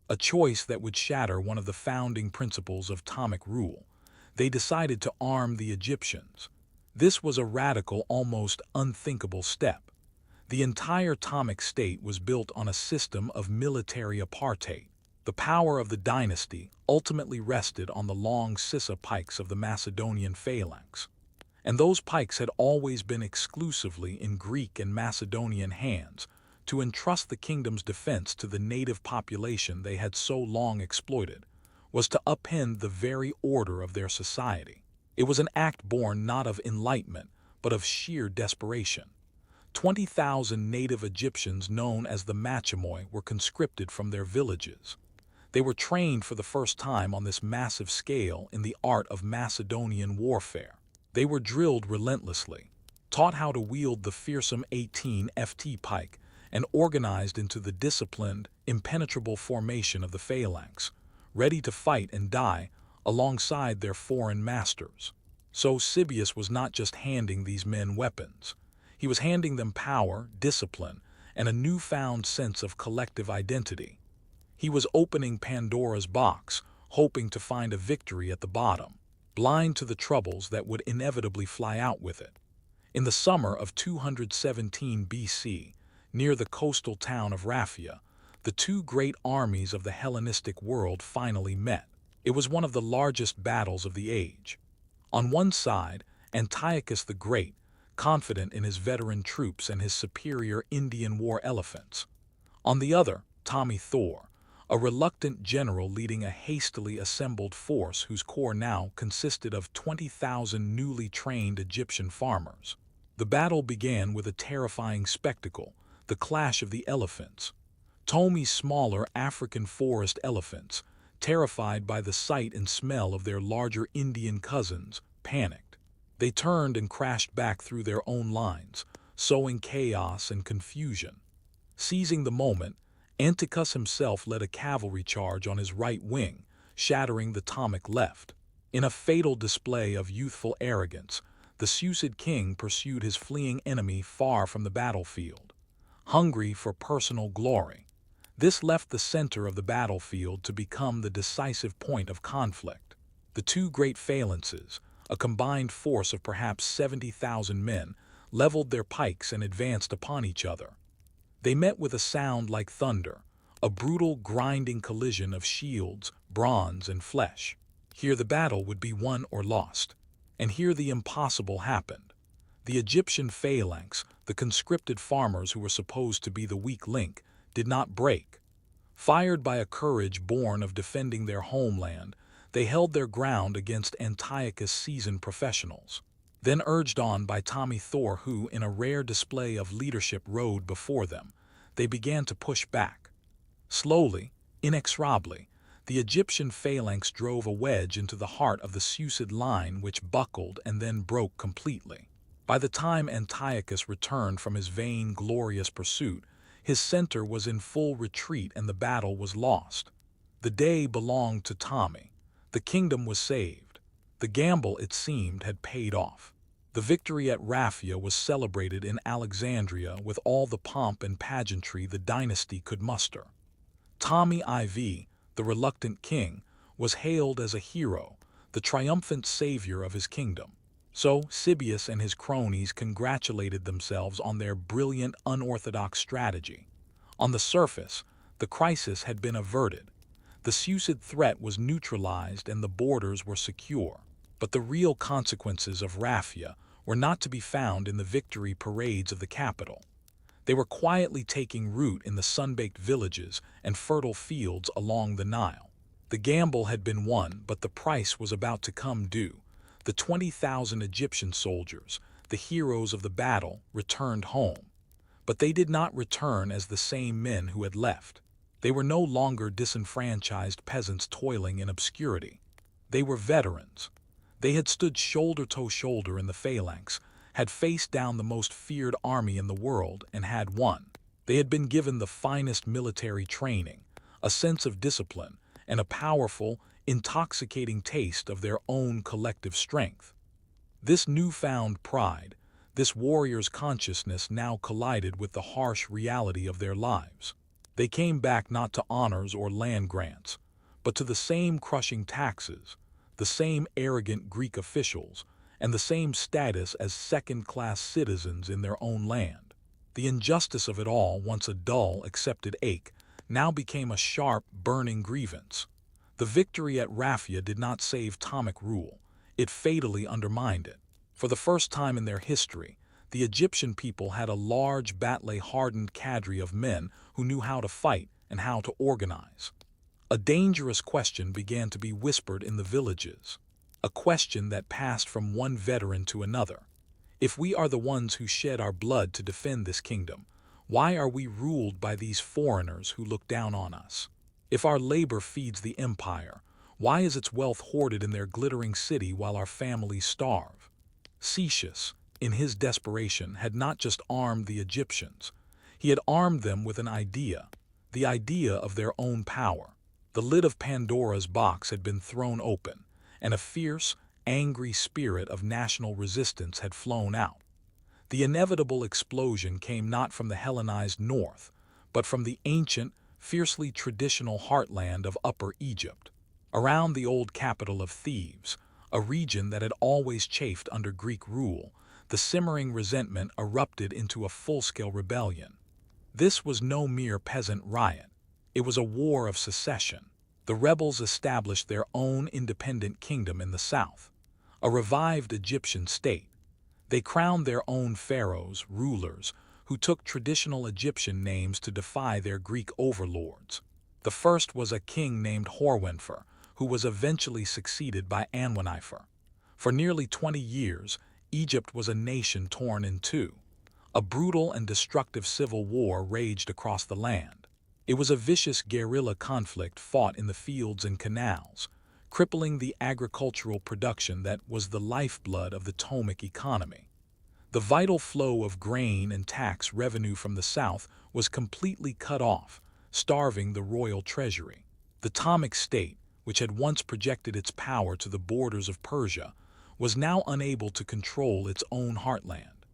a choice that would shatter one of the founding principles of Ptolemaic rule. They decided to arm the Egyptians. This was a radical, almost unthinkable step. The entire Ptolemaic state was built on a system of military apartheid. The power of the dynasty ultimately rested on the long Sissa pikes of the Macedonian phalanx. And those pikes had always been exclusively in Greek and Macedonian hands. To entrust the kingdom's defense to the native population they had so long exploited was to upend the very order of their society. It was an act born not of enlightenment, but of sheer desperation. 20,000 native Egyptians known as the Machimoi were conscripted from their villages. They were trained for the first time on this massive scale in the art of Macedonian warfare. They were drilled relentlessly, taught how to wield the fearsome 18ft pike, and organized into the disciplined, impenetrable formation of the phalanx, ready to fight and die alongside their foreign masters. So Ctesibius was not just handing these men weapons. He was handing them power, discipline, and a newfound sense of collective identity. He was opening Pandora's box, hoping to find a victory at the bottom, blind to the troubles that would inevitably fly out with it. In the summer of 217 BC, near the coastal town of Raphia, the two great armies of the Hellenistic world finally met. It was one of the largest battles of the age. On one side, Antiochus the Great, confident in his veteran troops and his superior Indian war elephants. On the other, Ptolemy Thor, a reluctant general leading a hastily assembled force whose core now consisted of 20,000 newly trained Egyptian farmers. The battle began with a terrifying spectacle, the clash of the elephants. Ptolemy's smaller African forest elephants, terrified by the sight and smell of their larger Indian cousins, panicked. They turned and crashed back through their own lines, sowing chaos and confusion. Seizing the moment, Antiochus himself led a cavalry charge on his right wing, shattering the Ptolemaic left. In a fatal display of youthful arrogance, the Seleucid king pursued his fleeing enemy far from the battlefield. Hungry for personal glory, this left the center of the battlefield to become the decisive point of conflict. The two great phalanxes, a combined force of perhaps 70,000 men, leveled their pikes and advanced upon each other. They met with a sound like thunder, a brutal grinding collision of shields, bronze, and flesh. Here the battle would be won or lost. And here the impossible happened. The Egyptian phalanx, the conscripted farmers who were supposed to be the weak link, did not break. Fired by a courage born of defending their homeland, they held their ground against Antiochus' seasoned professionals. Then urged on by Ptolemy Thor, who, in a rare display of leadership, rode before them, they began to push back. Slowly, inexorably, the Egyptian phalanx drove a wedge into the heart of the Seleucid line, which buckled and then broke completely. By the time Antiochus returned from his vain, glorious pursuit, his center was in full retreat and the battle was lost. The day belonged to Ptolemy. The kingdom was saved. The gamble, it seemed, had paid off. The victory at Raphia was celebrated in Alexandria with all the pomp and pageantry the dynasty could muster. Ptolemy IV, the reluctant king, was hailed as a hero, the triumphant savior of his kingdom. So Ctesibius and his cronies congratulated themselves on their brilliant, unorthodox strategy. On the surface, the crisis had been averted. The Seleucid threat was neutralized and the borders were secure. But the real consequences of Raphia were not to be found in the victory parades of the capital. They were quietly taking root in the sun-baked villages and fertile fields along the Nile. The gamble had been won, but the price was about to come due. The 20,000 Egyptian soldiers, the heroes of the battle, returned home. But they did not return as the same men who had left. They were no longer disenfranchised peasants toiling in obscurity. They were veterans. They had stood shoulder to shoulder in the phalanx, had faced down the most feared army in the world, and had won. They had been given the finest military training, a sense of discipline, and a powerful, intoxicating taste of their own collective strength. This newfound pride, this warrior's consciousness now collided with the harsh reality of their lives. They came back not to honors or land grants, but to the same crushing taxes, the same arrogant Greek officials, and the same status as second-class citizens in their own land. The injustice of it all, once a dull, accepted ache, now became a sharp, burning grievance. The victory at Raphia did not save Ptolemaic rule, it fatally undermined it. For the first time in their history, the Egyptian people had a large, battle-hardened cadre of men who knew how to fight and how to organize. A dangerous question began to be whispered in the villages, a question that passed from one veteran to another. If we are the ones who shed our blood to defend this kingdom, why are we ruled by these foreigners who look down on us? If our labor feeds the empire, why is its wealth hoarded in their glittering city while our families starve? Cetus, in his desperation, had not just armed the Egyptians. He had armed them with an idea, the idea of their own power. The lid of Pandora's box had been thrown open, and a fierce, angry spirit of national resistance had flown out. The inevitable explosion came not from the Hellenized north, but from the ancient, fiercely traditional heartland of Upper Egypt. Around the old capital of Thebes, a region that had always chafed under Greek rule, the simmering resentment erupted into a full-scale rebellion. This was no mere peasant riot. It was a war of secession. The rebels established their own independent kingdom in the south, a revived Egyptian state. They crowned their own pharaohs, rulers, who took traditional Egyptian names to defy their Greek overlords. The first was a king named Horwenfer, who was eventually succeeded by Anwanifer. For nearly 20 years, Egypt was a nation torn in two. A brutal and destructive civil war raged across the land. It was a vicious guerrilla conflict fought in the fields and canals, crippling the agricultural production that was the lifeblood of the Ptolemaic economy. The vital flow of grain and tax revenue from the south was completely cut off, starving the royal treasury. The Ptolemaic state, which had once projected its power to the borders of Persia, was now unable to control its own heartland.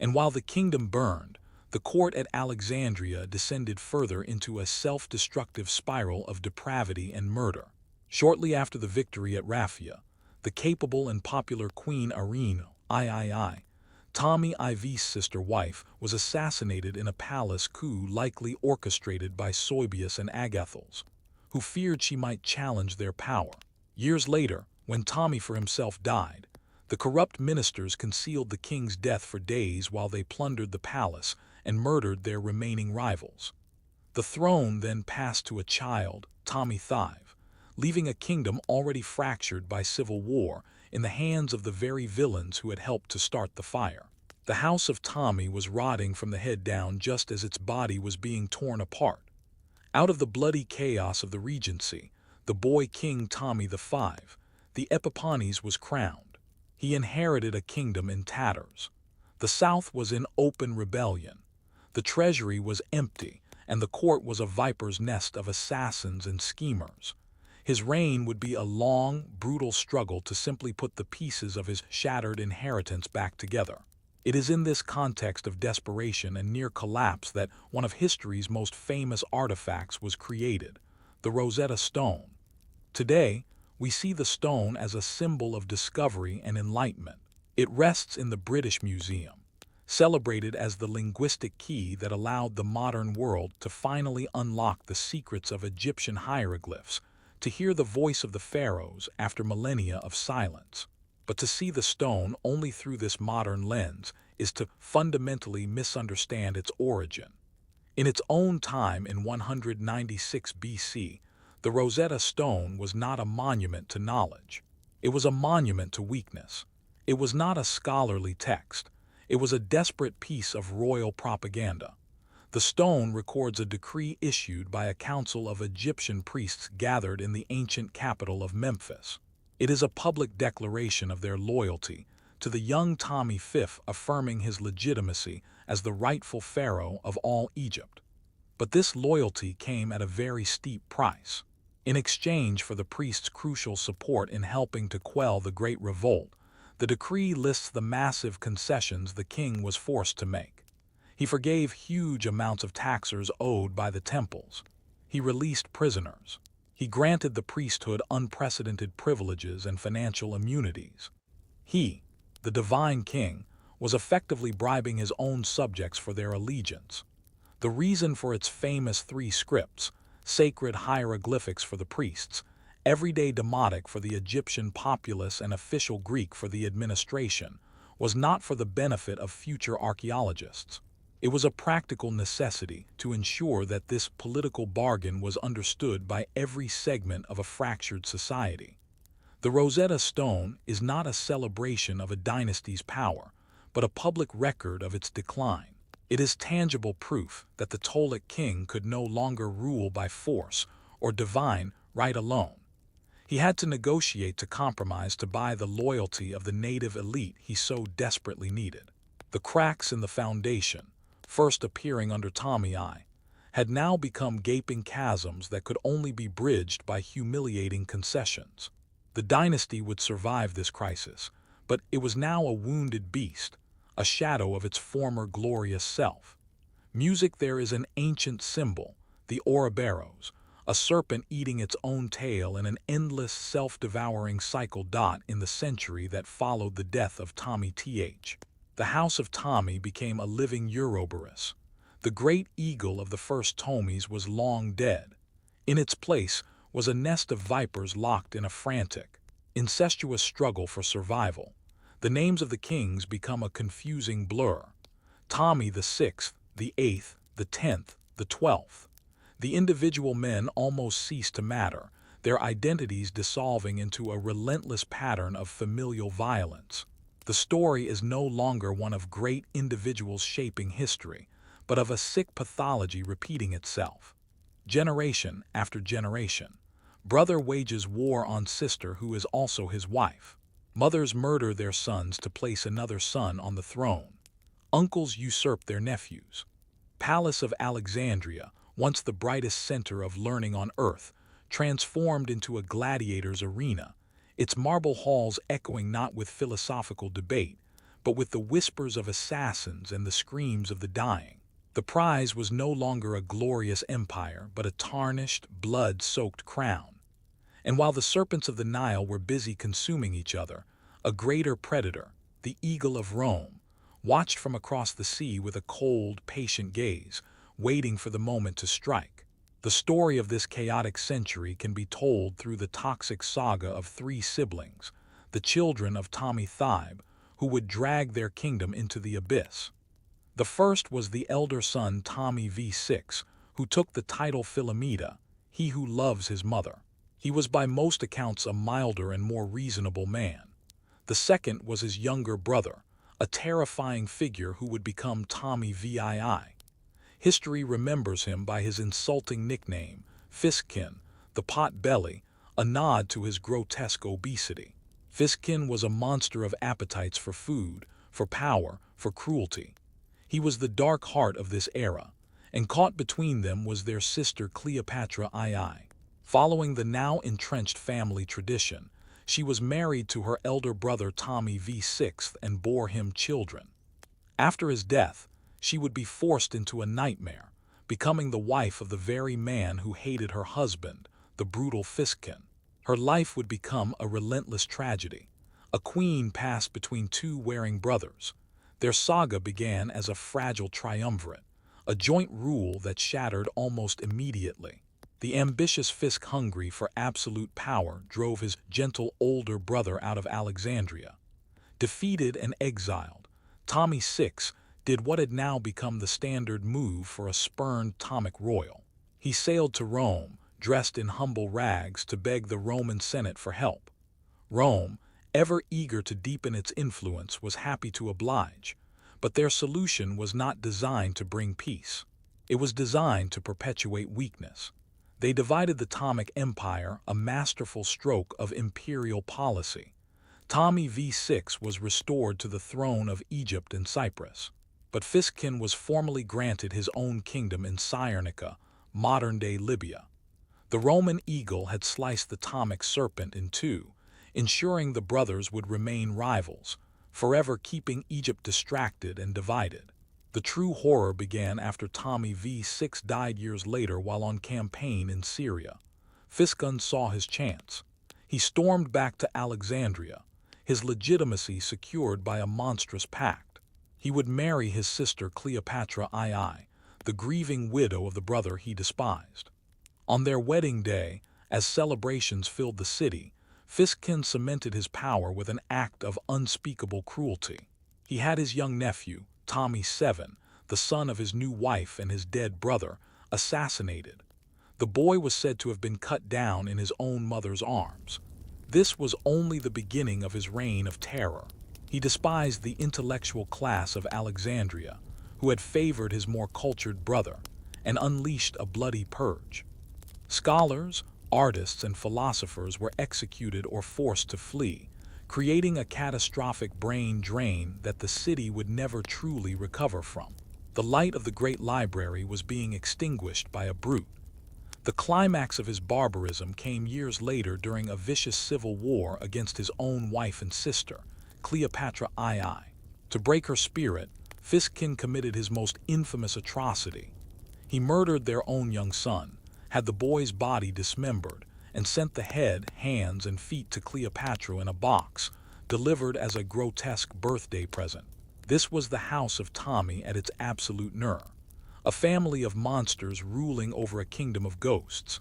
And while the kingdom burned, the court at Alexandria descended further into a self-destructive spiral of depravity and murder. Shortly after the victory at Raphia, the capable and popular Queen Irene III, Ptolemy IV's sister wife, was assassinated in a palace coup likely orchestrated by Soibius and Agathocles, who feared she might challenge their power. Years later, when Ptolemy for himself died, the corrupt ministers concealed the king's death for days while they plundered the palace and murdered their remaining rivals. The throne then passed to a child, Ptolemy V, leaving a kingdom already fractured by civil war in the hands of the very villains who had helped to start the fire. The house of Ptolemy was rotting from the head down just as its body was being torn apart. Out of the bloody chaos of the regency, the boy king Ptolemy V, the Epiphanes, was crowned. He inherited a kingdom in tatters. The south was in open rebellion. The treasury was empty, and the court was a viper's nest of assassins and schemers. His reign would be a long, brutal struggle to simply put the pieces of his shattered inheritance back together. It is in this context of desperation and near collapse that one of history's most famous artifacts was created, the Rosetta Stone. Today, we see the stone as a symbol of discovery and enlightenment. It rests in the British Museum, celebrated as the linguistic key that allowed the modern world to finally unlock the secrets of Egyptian hieroglyphs, to hear the voice of the pharaohs after millennia of silence. But to see the stone only through this modern lens is to fundamentally misunderstand its origin. In its own time, in 196 BC, the Rosetta Stone was not a monument to knowledge. It was a monument to weakness. It was not a scholarly text. It was a desperate piece of royal propaganda. The stone records a decree issued by a council of Egyptian priests gathered in the ancient capital of Memphis. It is a public declaration of their loyalty to the young Ptolemy V, affirming his legitimacy as the rightful pharaoh of all Egypt. But this loyalty came at a very steep price. In exchange for the priest's crucial support in helping to quell the Great Revolt, the decree lists the massive concessions the king was forced to make. He forgave huge amounts of taxes owed by the temples. He released prisoners. He granted the priesthood unprecedented privileges and financial immunities. He, the divine king, was effectively bribing his own subjects for their allegiance. The reason for its famous three scripts, sacred hieroglyphics for the priests, everyday Demotic for the Egyptian populace and official Greek for the administration, was not for the benefit of future archaeologists. It was a practical necessity to ensure that this political bargain was understood by every segment of a fractured society. The Rosetta Stone is not a celebration of a dynasty's power, but a public record of its decline. It is tangible proof that the Ptolemaic king could no longer rule by force or divine right alone. He had to negotiate to compromise to buy the loyalty of the native elite he so desperately needed. The cracks in the foundation, first appearing under Ptolemy, had now become gaping chasms that could only be bridged by humiliating concessions. The dynasty would survive this crisis, but it was now a wounded beast, a shadow of its former glorious self. Music there is an ancient symbol, the Ouroboros, a serpent eating its own tail in an endless self-devouring cycle. In the century that followed the death of Ptolemy the house of Ptolemy became a living Ouroboros. The great eagle of the first Ptolemies was long dead. In its place was a nest of vipers locked in a frantic, incestuous struggle for survival. The names of the kings become a confusing blur. Ptolemy the 6th, the 8th, the 10th, the 12th. The individual men almost cease to matter, their identities dissolving into a relentless pattern of familial violence. The story is no longer one of great individuals shaping history, but of a sick pathology repeating itself. Generation after generation, brother wages war on sister who is also his wife. Mothers murder their sons to place another son on the throne. Uncles usurp their nephews. Palace of Alexandria, once the brightest center of learning on earth, transformed into a gladiator's arena, its marble halls echoing not with philosophical debate, but with the whispers of assassins and the screams of the dying. The prize was no longer a glorious empire, but a tarnished, blood-soaked crown. And while the serpents of the Nile were busy consuming each other, a greater predator, the eagle of Rome, watched from across the sea with a cold, patient gaze, waiting for the moment to strike. The story of this chaotic century can be told through the toxic saga of three siblings, the children of Ptolemy Thebe, who would drag their kingdom into the abyss. The first was the elder son Ptolemy V6, who took the title Philemida, he who loves his mother. He was by most accounts a milder and more reasonable man. The second was his younger brother, a terrifying figure who would become Ptolemy VII. History remembers him by his insulting nickname, Fiskkin, the pot belly, a nod to his grotesque obesity. Fiskkin was a monster of appetites for food, for power, for cruelty. He was the dark heart of this era, and caught between them was their sister Cleopatra II. Following the now entrenched family tradition, she was married to her elder brother Ptolemy V6 and bore him children. After his death, she would be forced into a nightmare, becoming the wife of the very man who hated her husband, the brutal Fiskkin. Her life would become a relentless tragedy. A queen passed between two warring brothers. Their saga began as a fragile triumvirate, a joint rule that shattered almost immediately. The ambitious Fisk, hungry for absolute power, drove his gentle older brother out of Alexandria. Defeated and exiled, Ptolemy VI did what had now become the standard move for a spurned Ptolemaic royal. He sailed to Rome, dressed in humble rags, to beg the Roman Senate for help. Rome, ever eager to deepen its influence, was happy to oblige, but their solution was not designed to bring peace. It was designed to perpetuate weakness. They divided the Ptolemaic Empire, a masterful stroke of imperial policy. Ptolemy V6 was restored to the throne of Egypt and Cyprus. But Physcon was formally granted his own kingdom in Cyrenaica, modern-day Libya. The Roman eagle had sliced the Ptolemaic serpent in two, ensuring the brothers would remain rivals, forever keeping Egypt distracted and divided. The true horror began after Ptolemy VI died years later while on campaign in Syria. Physcon saw his chance. He stormed back to Alexandria, his legitimacy secured by a monstrous pact. He would marry his sister Cleopatra II, the grieving widow of the brother he despised. On their wedding day, as celebrations filled the city, Physcon cemented his power with an act of unspeakable cruelty. He had his young nephew, Ptolemy VII, the son of his new wife and his dead brother, assassinated. The boy was said to have been cut down in his own mother's arms. This was only the beginning of his reign of terror. He despised the intellectual class of Alexandria, who had favored his more cultured brother, and unleashed a bloody purge. Scholars, artists, and philosophers were executed or forced to flee, creating a catastrophic brain drain that the city would never truly recover from. The light of the great library was being extinguished by a brute. The climax of his barbarism came years later during a vicious civil war against his own wife and sister, Cleopatra II. To break her spirit, Physcon committed his most infamous atrocity. He murdered their own young son, had the boy's body dismembered, and sent the head, hands, and feet to Cleopatra in a box, delivered as a grotesque birthday present. This was the house of Ptolemy at its absolute nerve, a family of monsters ruling over a kingdom of ghosts.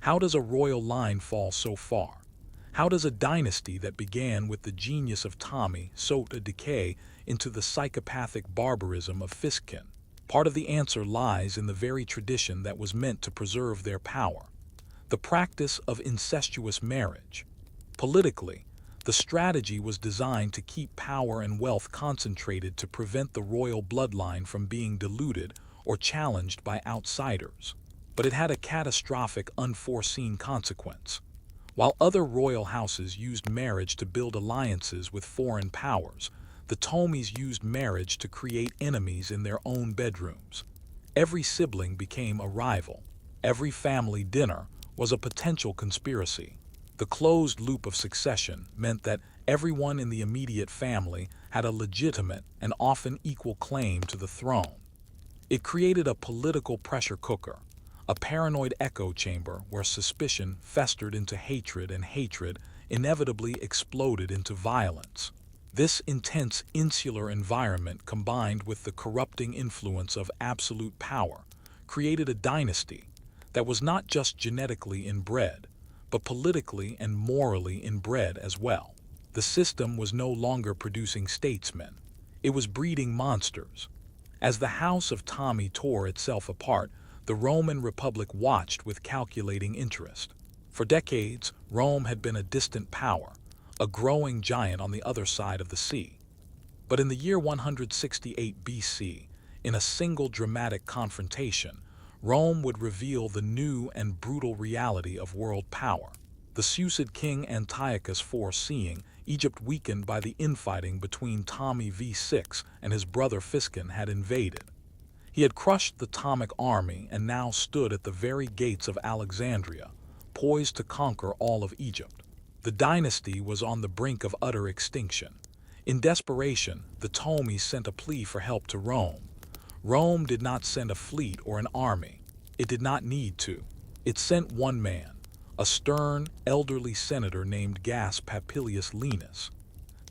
How does a royal line fall so far? How does a dynasty that began with the genius of Ptolemy so decay into the psychopathic barbarism of Physcon? Part of the answer lies in the very tradition that was meant to preserve their power, the practice of incestuous marriage. Politically, the strategy was designed to keep power and wealth concentrated to prevent the royal bloodline from being diluted or challenged by outsiders. But it had a catastrophic, unforeseen consequence. While other royal houses used marriage to build alliances with foreign powers, the Ptolemies used marriage to create enemies in their own bedrooms. Every sibling became a rival. Every family dinner was a potential conspiracy. The closed loop of succession meant that everyone in the immediate family had a legitimate and often equal claim to the throne. It created a political pressure cooker, a paranoid echo chamber where suspicion festered into hatred and hatred inevitably exploded into violence. This intense insular environment, combined with the corrupting influence of absolute power, created a dynasty that was not just genetically inbred, but politically and morally inbred as well. The system was no longer producing statesmen. It was breeding monsters. As the house of Ptolemy tore itself apart, the Roman Republic watched with calculating interest. For decades, Rome had been a distant power, a growing giant on the other side of the sea. But in the year 168 BC, in a single dramatic confrontation, Rome would reveal the new and brutal reality of world power. The Seleucid king Antiochus, foreseeing Egypt weakened by the infighting between Ptolemy VI and his brother Physcon, had invaded. He had crushed the Ptolemaic army and now stood at the very gates of Alexandria, poised to conquer all of Egypt. The dynasty was on the brink of utter extinction. In desperation, the Ptolemies sent a plea for help to Rome. Rome did not send a fleet or an army. It did not need to. It sent one man, a stern, elderly senator named Gaius Papilius Linus.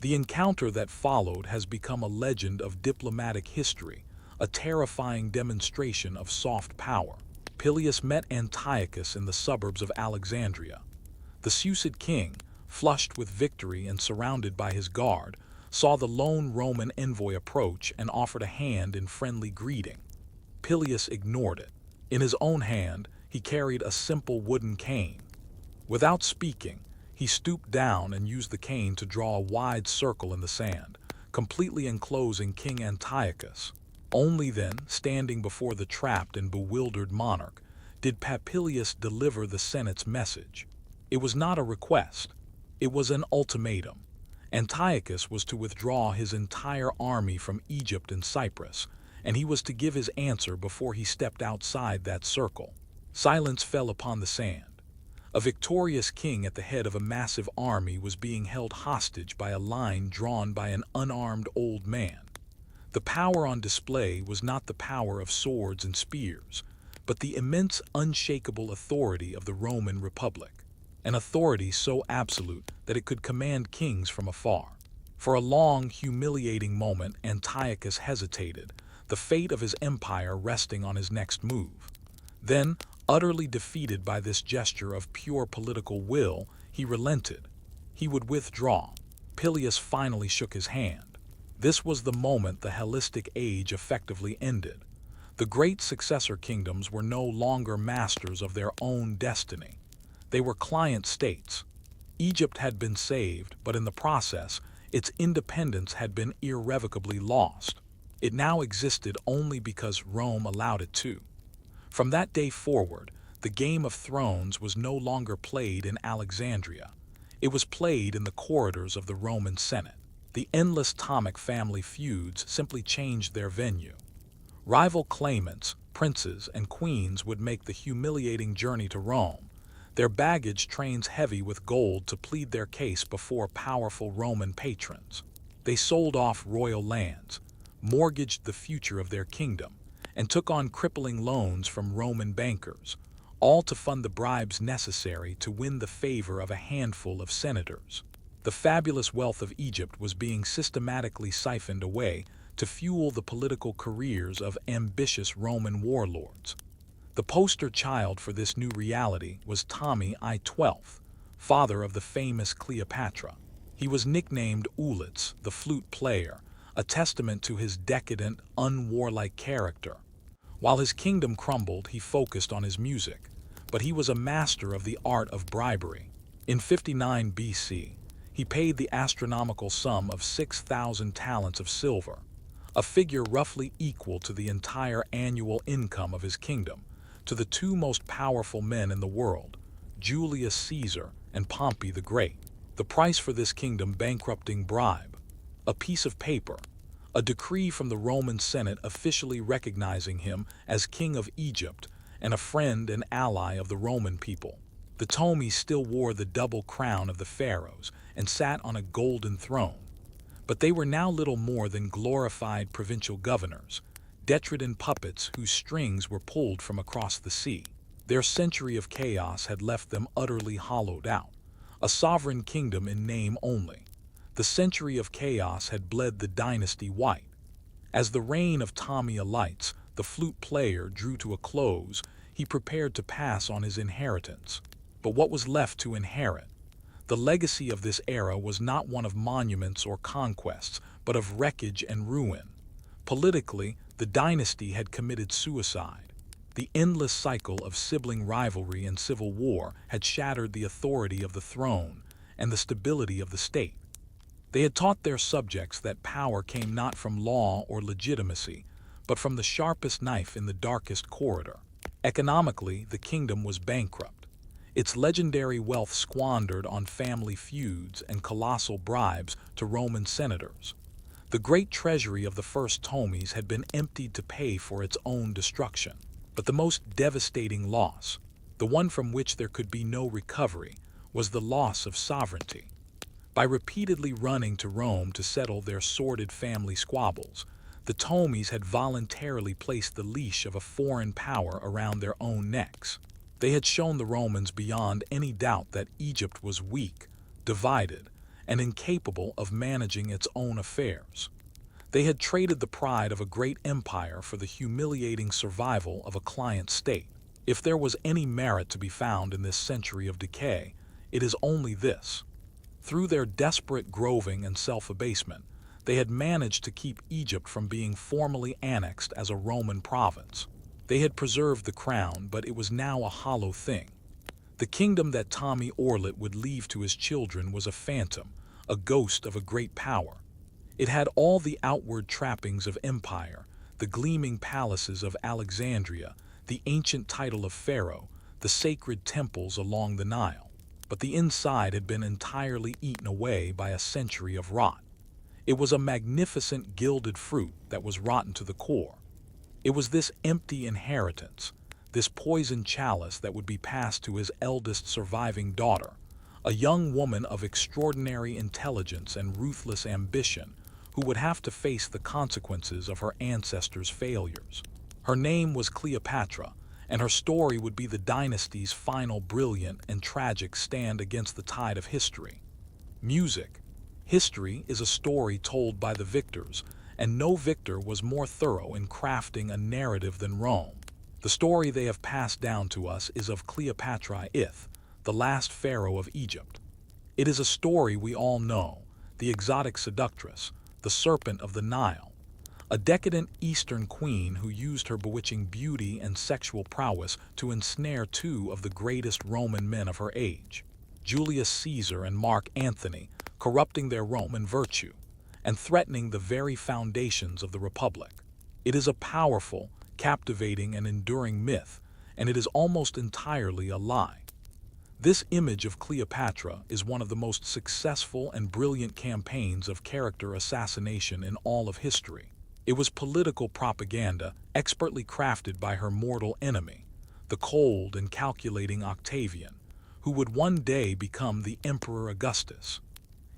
The encounter that followed has become a legend of diplomatic history, a terrifying demonstration of soft power. Papilius met Antiochus in the suburbs of Alexandria. The Seleucid king, flushed with victory and surrounded by his guard, saw the lone Roman envoy approach and offered a hand in friendly greeting. Papilius ignored it. In his own hand, he carried a simple wooden cane. Without speaking, he stooped down and used the cane to draw a wide circle in the sand, completely enclosing King Antiochus. Only then, standing before the trapped and bewildered monarch, did Papilius deliver the Senate's message. It was not a request. It was an ultimatum. Antiochus was to withdraw his entire army from Egypt and Cyprus, and he was to give his answer before he stepped outside that circle. Silence fell upon the sand. A victorious king at the head of a massive army was being held hostage by a line drawn by an unarmed old man. The power on display was not the power of swords and spears, but the immense, unshakable authority of the Roman Republic, an authority so absolute that it could command kings from afar. For a long, humiliating moment, Antiochus hesitated, the fate of his empire resting on his next move. Then, utterly defeated by this gesture of pure political will, he relented. He would withdraw. Peleus finally shook his hand. This was the moment the Hellenistic age effectively ended. The great successor kingdoms were no longer masters of their own destiny. They were client states. Egypt had been saved, but in the process, its independence had been irrevocably lost. It now existed only because Rome allowed it to. From that day forward, the Game of Thrones was no longer played in Alexandria. It was played in the corridors of the Roman Senate. The endless Ptolemaic family feuds simply changed their venue. Rival claimants, princes, and queens would make the humiliating journey to Rome, their baggage trains heavy with gold to plead their case before powerful Roman patrons. They sold off royal lands, mortgaged the future of their kingdom, and took on crippling loans from Roman bankers, all to fund the bribes necessary to win the favor of a handful of senators. The fabulous wealth of Egypt was being systematically siphoned away to fuel the political careers of ambitious Roman warlords. The poster child for this new reality was Ptolemy XII, father of the famous Cleopatra. He was nicknamed Ulitz, the flute player, a testament to his decadent, unwarlike character. While his kingdom crumbled, he focused on his music, but he was a master of the art of bribery. In 59 BC, he paid the astronomical sum of 6,000 talents of silver, a figure roughly equal to the entire annual income of his kingdom, to the two most powerful men in the world, Julius Caesar and Pompey the Great. The price for this kingdom bankrupting bribe: a piece of paper, a decree from the Roman Senate officially recognizing him as king of Egypt and a friend and ally of the Roman people. The Ptolemies still wore the double crown of the Pharaohs and sat on a golden throne, but they were now little more than glorified provincial governors, detritus puppets whose strings were pulled from across the sea. Their century of chaos had left them utterly hollowed out, a sovereign kingdom in name only. The century of chaos had bled the dynasty white. As the reign of Ptolemy Elites, the flute player, drew to a close, he prepared to pass on his inheritance. But what was left to inherit? The legacy of this era was not one of monuments or conquests, but of wreckage and ruin. Politically, the dynasty had committed suicide. The endless cycle of sibling rivalry and civil war had shattered the authority of the throne and the stability of the state. They had taught their subjects that power came not from law or legitimacy, but from the sharpest knife in the darkest corridor. Economically, the kingdom was bankrupt, its legendary wealth squandered on family feuds and colossal bribes to Roman senators. The great treasury of the first Ptolemies had been emptied to pay for its own destruction. But the most devastating loss, the one from which there could be no recovery, was the loss of sovereignty. By repeatedly running to Rome to settle their sordid family squabbles, the Ptolemies had voluntarily placed the leash of a foreign power around their own necks. They had shown the Romans beyond any doubt that Egypt was weak, divided, and incapable of managing its own affairs. They had traded the pride of a great empire for the humiliating survival of a client state. If there was any merit to be found in this century of decay, it is only this. Through their desperate groving and self-abasement, they had managed to keep Egypt from being formally annexed as a Roman province. They had preserved the crown, but it was now a hollow thing. The kingdom that Ptolemy Orlet would leave to his children was a phantom, a ghost of a great power. It had all the outward trappings of empire, the gleaming palaces of Alexandria, the ancient title of Pharaoh, the sacred temples along the Nile. but the inside had been entirely eaten away by a century of rot. It was a magnificent gilded fruit that was rotten to the core. It was this empty inheritance, this poisoned chalice that would be passed to his eldest surviving daughter, a young woman of extraordinary intelligence and ruthless ambition who would have to face the consequences of her ancestors' failures. Her name was Cleopatra, and her story would be the dynasty's final brilliant and tragic stand against the tide of history. Music. History is a story told by the victors, and no victor was more thorough in crafting a narrative than Rome. The story they have passed down to us is of Cleopatra Ith, the last pharaoh of Egypt. It is a story we all know, the exotic seductress, the serpent of the Nile, a decadent Eastern queen who used her bewitching beauty and sexual prowess to ensnare two of the greatest Roman men of her age, Julius Caesar and Mark Antony, corrupting their Roman virtue and threatening the very foundations of the Republic. It is a powerful, captivating, and enduring myth, and it is almost entirely a lie. This image of Cleopatra is one of the most successful and brilliant campaigns of character assassination in all of history. It was political propaganda expertly crafted by her mortal enemy, the cold and calculating Octavian, who would one day become the Emperor Augustus.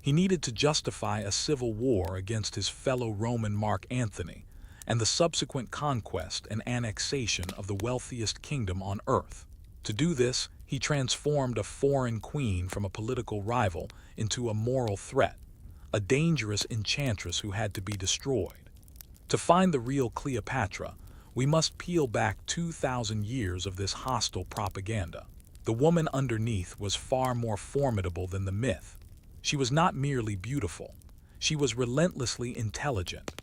He needed to justify a civil war against his fellow Roman Mark Antony and the subsequent conquest and annexation of the wealthiest kingdom on earth. To do this, he transformed a foreign queen from a political rival into a moral threat, a dangerous enchantress who had to be destroyed. To find the real Cleopatra, we must peel back 2,000 years of this hostile propaganda. The woman underneath was far more formidable than the myth. She was not merely beautiful, she was relentlessly intelligent.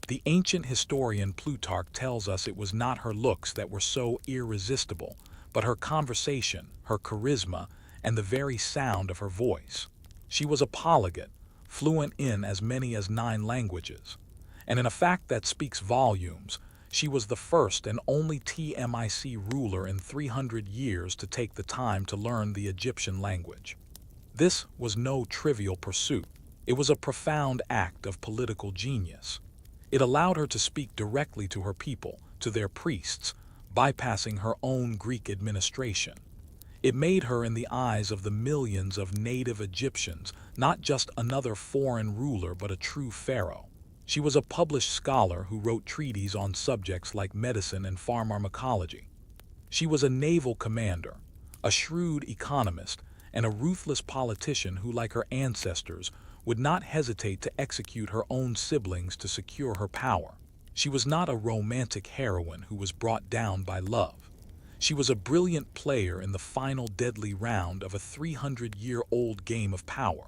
The ancient historian Plutarch tells us it was not her looks that were so irresistible, but her conversation, her charisma, and the very sound of her voice. She was a polyglot, fluent in as many as 9 languages. And in a fact that speaks volumes, she was the first and only TMIC ruler in 300 years to take the time to learn the Egyptian language. This was no trivial pursuit. It was a profound act of political genius. It allowed her to speak directly to her people, to their priests, bypassing her own Greek administration. It made her, in the eyes of the millions of native Egyptians, not just another foreign ruler but a true pharaoh. She was a published scholar who wrote treatises on subjects like medicine and pharmacology. She was a naval commander, a shrewd economist, and a ruthless politician who, like her ancestors, would not hesitate to execute her own siblings to secure her power. She was not a romantic heroine who was brought down by love. She was a brilliant player in the final deadly round of a 300-year-old game of power.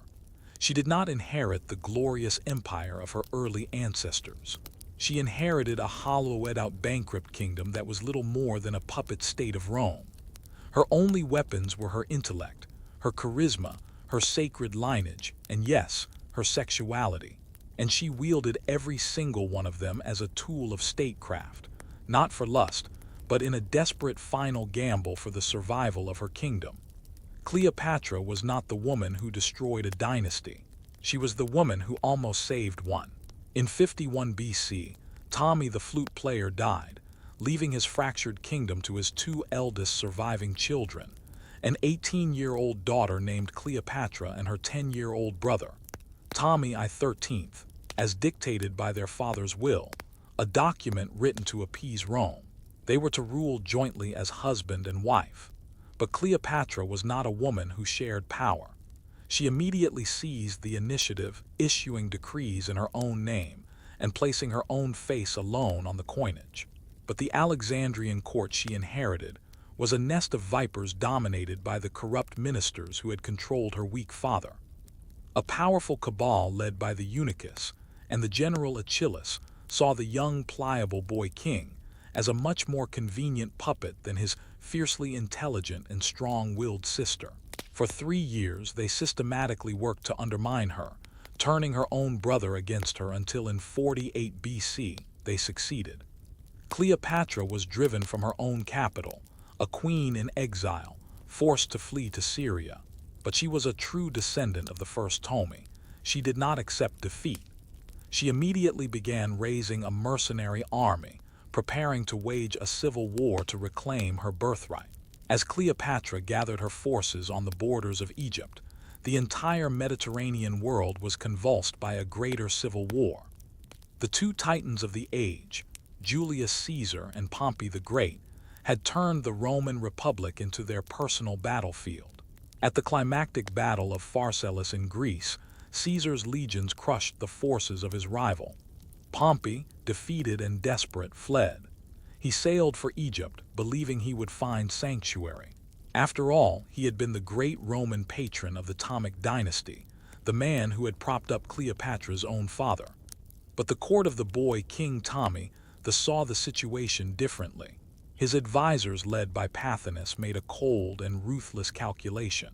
She did not inherit the glorious empire of her early ancestors. She inherited a hollowed-out bankrupt kingdom that was little more than a puppet state of Rome. Her only weapons were her intellect, her charisma, her sacred lineage, and yes, her sexuality. And she wielded every single one of them as a tool of statecraft, not for lust, but in a desperate final gamble for the survival of her kingdom. Cleopatra was not the woman who destroyed a dynasty. She was the woman who almost saved one. In 51 BC, Ptolemy the flute player died, leaving his fractured kingdom to his 2 eldest surviving children, an 18-year-old daughter named Cleopatra and her 10-year-old brother, Ptolemy XIII, as dictated by their father's will, a document written to appease Rome. They were to rule jointly as husband and wife. But Cleopatra was not a woman who shared power. She immediately seized the initiative, issuing decrees in her own name and placing her own face alone on the coinage. But the Alexandrian court she inherited was a nest of vipers dominated by the corrupt ministers who had controlled her weak father. A powerful cabal led by the Eunuchus and the general Achilles saw the young, pliable boy king as a much more convenient puppet than his fiercely intelligent and strong-willed sister. For 3 years, they systematically worked to undermine her, turning her own brother against her until in 48 BC they succeeded. Cleopatra was driven from her own capital, a queen in exile, forced to flee to Syria. But she was a true descendant of the first Ptolemy. She did not accept defeat. She immediately began raising a mercenary army, preparing to wage a civil war to reclaim her birthright. As Cleopatra gathered her forces on the borders of Egypt, the entire Mediterranean world was convulsed by a greater civil war. The two titans of the age, Julius Caesar and Pompey the Great, had turned the Roman Republic into their personal battlefield. At the climactic battle of Pharsalus in Greece, Caesar's legions crushed the forces of his rival. Pompey, defeated and desperate, fled. He sailed for Egypt, believing he would find sanctuary. After all, he had been the great Roman patron of the PTOLEMAIC Dynasty, the man who had propped up Cleopatra's own father. But the court of the boy King Ptolemy saw the situation differently. His advisors, led by Pothinus, made a cold and ruthless calculation.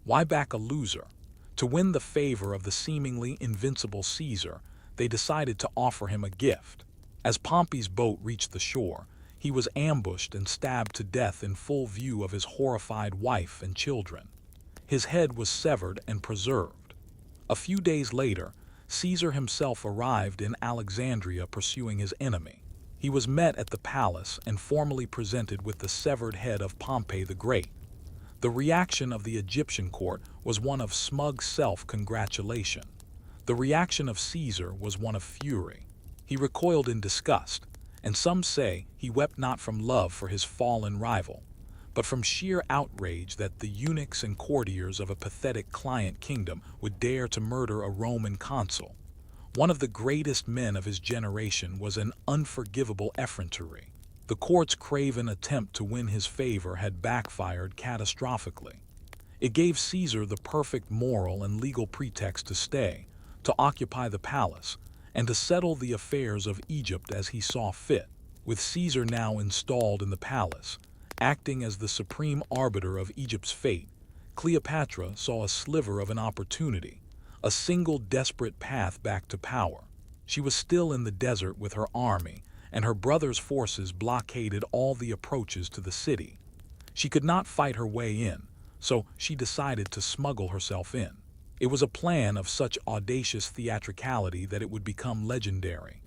Why back a loser? To win the favor of the seemingly invincible Caesar, they decided to offer him a gift. As Pompey's boat reached the shore, he was ambushed and stabbed to death in full view of his horrified wife and children. His head was severed and preserved. A few days later, Caesar himself arrived in Alexandria pursuing his enemy. He was met at the palace and formally presented with the severed head of Pompey the Great. The reaction of the Egyptian court was one of smug self-congratulation. The reaction of Caesar was one of fury. He recoiled in disgust, and some say he wept not from love for his fallen rival, but from sheer outrage that the eunuchs and courtiers of a pathetic client kingdom would dare to murder a Roman consul. One of the greatest men of his generation was an unforgivable effrontery. The court's craven attempt to win his favor had backfired catastrophically. It gave Caesar the perfect moral and legal pretext to stay, to occupy the palace, and to settle the affairs of Egypt as he saw fit. With Caesar now installed in the palace, acting as the supreme arbiter of Egypt's fate, Cleopatra saw a sliver of an opportunity, a single desperate path back to power. She was still in the desert with her army, and her brother's forces blockaded all the approaches to the city. She could not fight her way in, so she decided to smuggle herself in. It was a plan of such audacious theatricality that it would become legendary.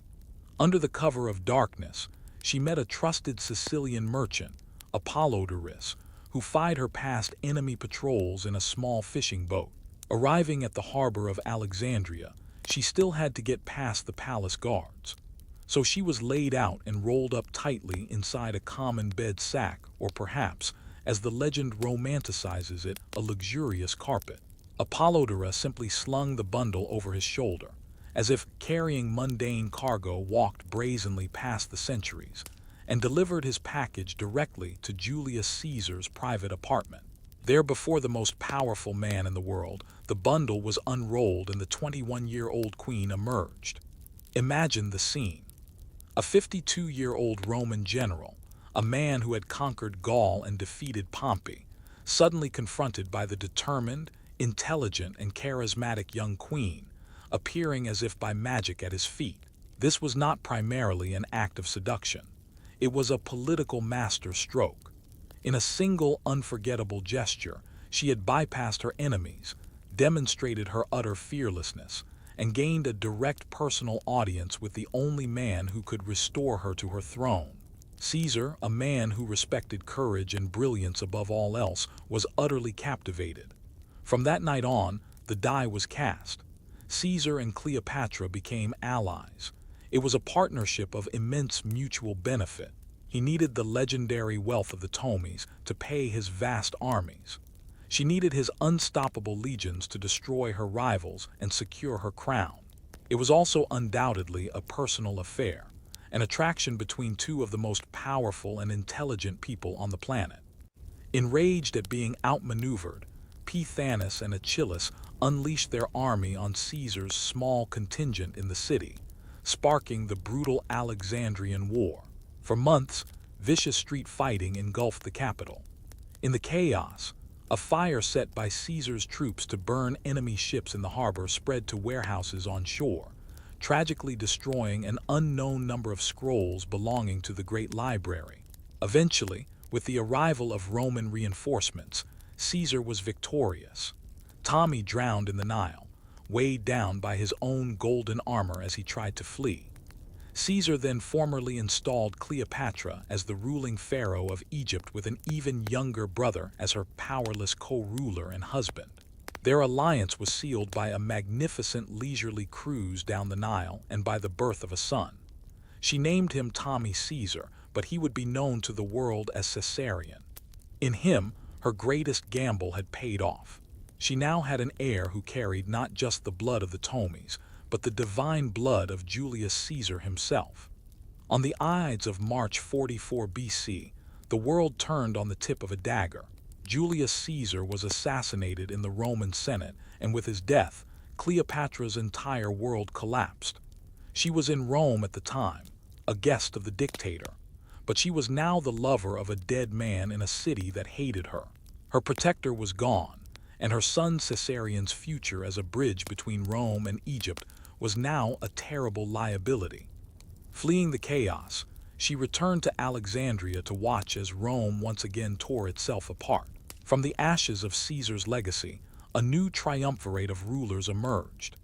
Under the cover of darkness, she met a trusted Sicilian merchant, Apollodorus, who fied her past enemy patrols in a small fishing boat. Arriving at the harbor of Alexandria, she still had to get past the palace guards. So she was laid out and rolled up tightly inside a common bed sack, or perhaps, as the legend romanticizes it, a luxurious carpet. Apollodorus simply slung the bundle over his shoulder, as if carrying mundane cargo walked brazenly past the centuries, and delivered his package directly to Julius Caesar's private apartment. There, before the most powerful man in the world, the bundle was unrolled and the 21-year-old queen emerged. Imagine the scene. A 52-year-old Roman general, a man who had conquered Gaul and defeated Pompey, suddenly confronted by the determined, intelligent, and charismatic young queen, appearing as if by magic at his feet. This was not primarily an act of seduction. It was a political master stroke. In a single unforgettable gesture, she had bypassed her enemies, demonstrated her utter fearlessness, and gained a direct personal audience with the only man who could restore her to her throne. Caesar, a man who respected courage and brilliance above all else, was utterly captivated. From that night on, the die was cast. Caesar and Cleopatra became allies. It was a partnership of immense mutual benefit. He needed the legendary wealth of the Ptolemies to pay his vast armies. She needed his unstoppable legions to destroy her rivals and secure her crown. It was also undoubtedly a personal affair, an attraction between two of the most powerful and intelligent people on the planet. Enraged at being outmaneuvered, Pothinus and Achilles unleashed their army on Caesar's small contingent in the city, sparking the brutal Alexandrian War. For months, vicious street fighting engulfed the capital. In the chaos, a fire set by Caesar's troops to burn enemy ships in the harbor spread to warehouses on shore, tragically destroying an unknown number of scrolls belonging to the Great Library. Eventually, with the arrival of Roman reinforcements, Caesar was victorious. Ptolemy drowned in the Nile, weighed down by his own golden armor as he tried to flee. Caesar then formally installed Cleopatra as the ruling pharaoh of Egypt with an even younger brother as her powerless co-ruler and husband. Their alliance was sealed by a magnificent leisurely cruise down the Nile and by the birth of a son. She named him Ptolemy Caesar, but he would be known to the world as Caesarion. In him, her greatest gamble had paid off. She now had an heir who carried not just the blood of the Ptolemies, but the divine blood of Julius Caesar himself. On the Ides of March 44 BC, the world turned on the tip of a dagger. Julius Caesar was assassinated in the Roman Senate, and with his death, Cleopatra's entire world collapsed. She was in Rome at the time, a guest of the dictator, but she was now the lover of a dead man in a city that hated her. Her protector was gone, and her son Caesarion's future as a bridge between Rome and Egypt was now a terrible liability. Fleeing the chaos, she returned to Alexandria to watch as Rome once again tore itself apart. From the ashes of Caesar's legacy, a new triumvirate of rulers emerged.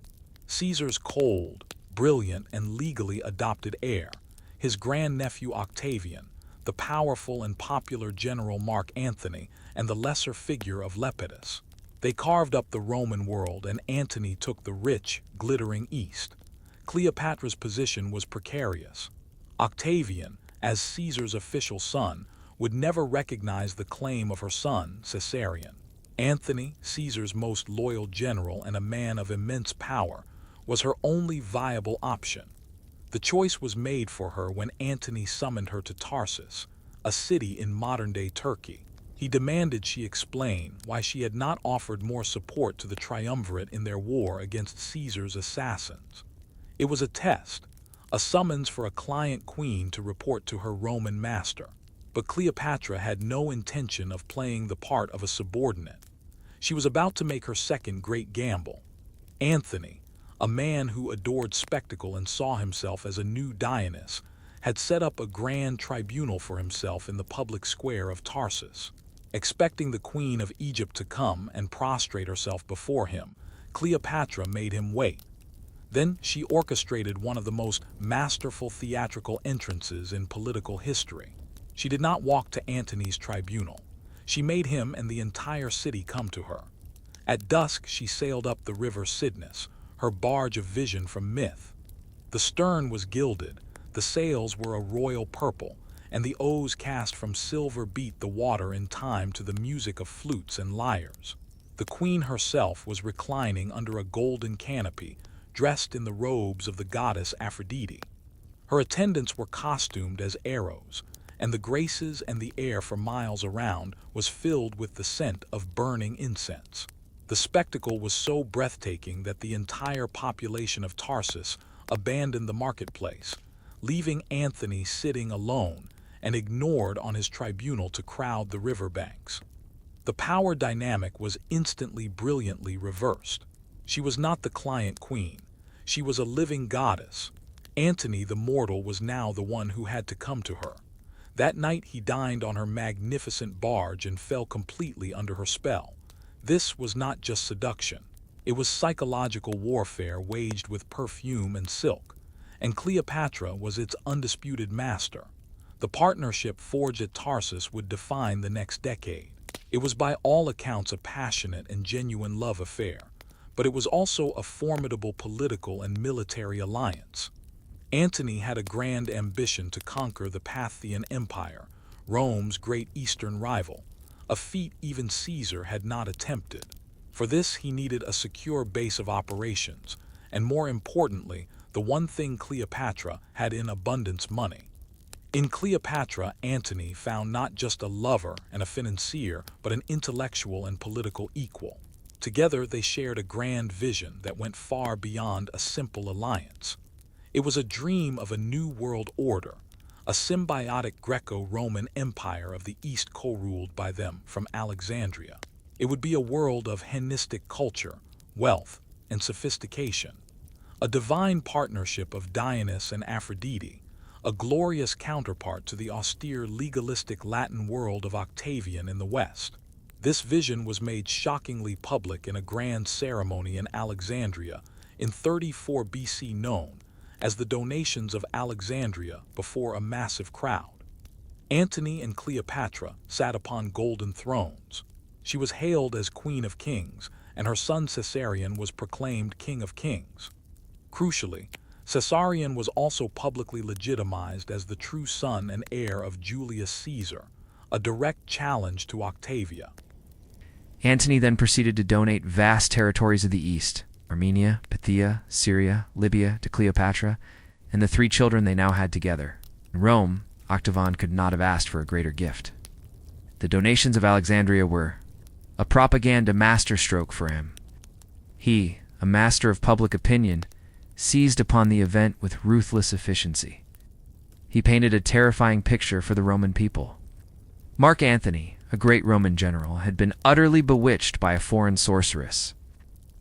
Caesar's cold, brilliant, and legally adopted heir, his grandnephew Octavian, the powerful and popular general Mark Antony, and the lesser figure of Lepidus. They carved up the Roman world, and Antony took the rich, glittering east. Cleopatra's position was precarious. Octavian, as Caesar's official son, would never recognize the claim of her son, Caesarion. Antony, Caesar's most loyal general and a man of immense power, was her only viable option. The choice was made for her when Antony summoned her to Tarsus, a city in modern-day Turkey. He demanded she explain why she had not offered more support to the triumvirate in their war against Caesar's assassins. It was a test, a summons for a client queen to report to her Roman master. But Cleopatra had no intention of playing the part of a subordinate. She was about to make her second great gamble. Antony, a man who adored spectacle and saw himself as a new Dionysus, had set up a grand tribunal for himself in the public square of Tarsus. Expecting the Queen of Egypt to come and prostrate herself before him, Cleopatra made him wait. Then she orchestrated one of the most masterful theatrical entrances in political history. She did not walk to Antony's tribunal. She made him and the entire city come to her. At dusk she sailed up the river Cydnus, her barge of vision from myth. The stern was gilded, the sails were a royal purple, and the oars cast from silver beat the water in time to the music of flutes and lyres. The queen herself was reclining under a golden canopy, dressed in the robes of the goddess Aphrodite. Her attendants were costumed as arrows, and the graces and the air for miles around was filled with the scent of burning incense. The spectacle was so breathtaking that the entire population of Tarsus abandoned the marketplace, leaving Antony sitting alone and ignored on his tribunal to crowd the riverbanks. The power dynamic was instantly brilliantly reversed. She was not the client queen. She was a living goddess. Antony the mortal was now the one who had to come to her. That night he dined on her magnificent barge and fell completely under her spell. This was not just seduction. It was psychological warfare waged with perfume and silk, and Cleopatra was its undisputed master. The partnership forged at Tarsus would define the next decade. It was by all accounts a passionate and genuine love affair, but it was also a formidable political and military alliance. Antony had a grand ambition to conquer the Parthian Empire, Rome's great eastern rival, a feat even Caesar had not attempted. For this he needed a secure base of operations, and more importantly, the one thing Cleopatra had in abundance: money. In Cleopatra, Antony found not just a lover and a financier, but an intellectual and political equal. Together they shared a grand vision that went far beyond a simple alliance. It was a dream of a new world order, a symbiotic Greco-Roman empire of the East co-ruled by them from Alexandria. It would be a world of Hellenistic culture, wealth, and sophistication, a divine partnership of Dionysus and Aphrodite, a glorious counterpart to the austere legalistic Latin world of Octavian in the West. This vision was made shockingly public in a grand ceremony in Alexandria in 34 BC, known as the Donations of Alexandria, before a massive crowd. Antony and Cleopatra sat upon golden thrones. She was hailed as Queen of Kings, and her son Caesarion was proclaimed King of Kings. Crucially, Caesarion was also publicly legitimized as the true son and heir of Julius Caesar, a direct challenge to Octavia. Antony then proceeded to donate vast territories of the east, Armenia, Phthia, Syria, Libya, to Cleopatra, and the 3 children they now had together. In Rome, Octavian could not have asked for a greater gift. The donations of Alexandria were a propaganda masterstroke for him. He, a master of public opinion, seized upon the event with ruthless efficiency. He painted a terrifying picture for the Roman people. Mark Antony, a great Roman general, had been utterly bewitched by a foreign sorceress.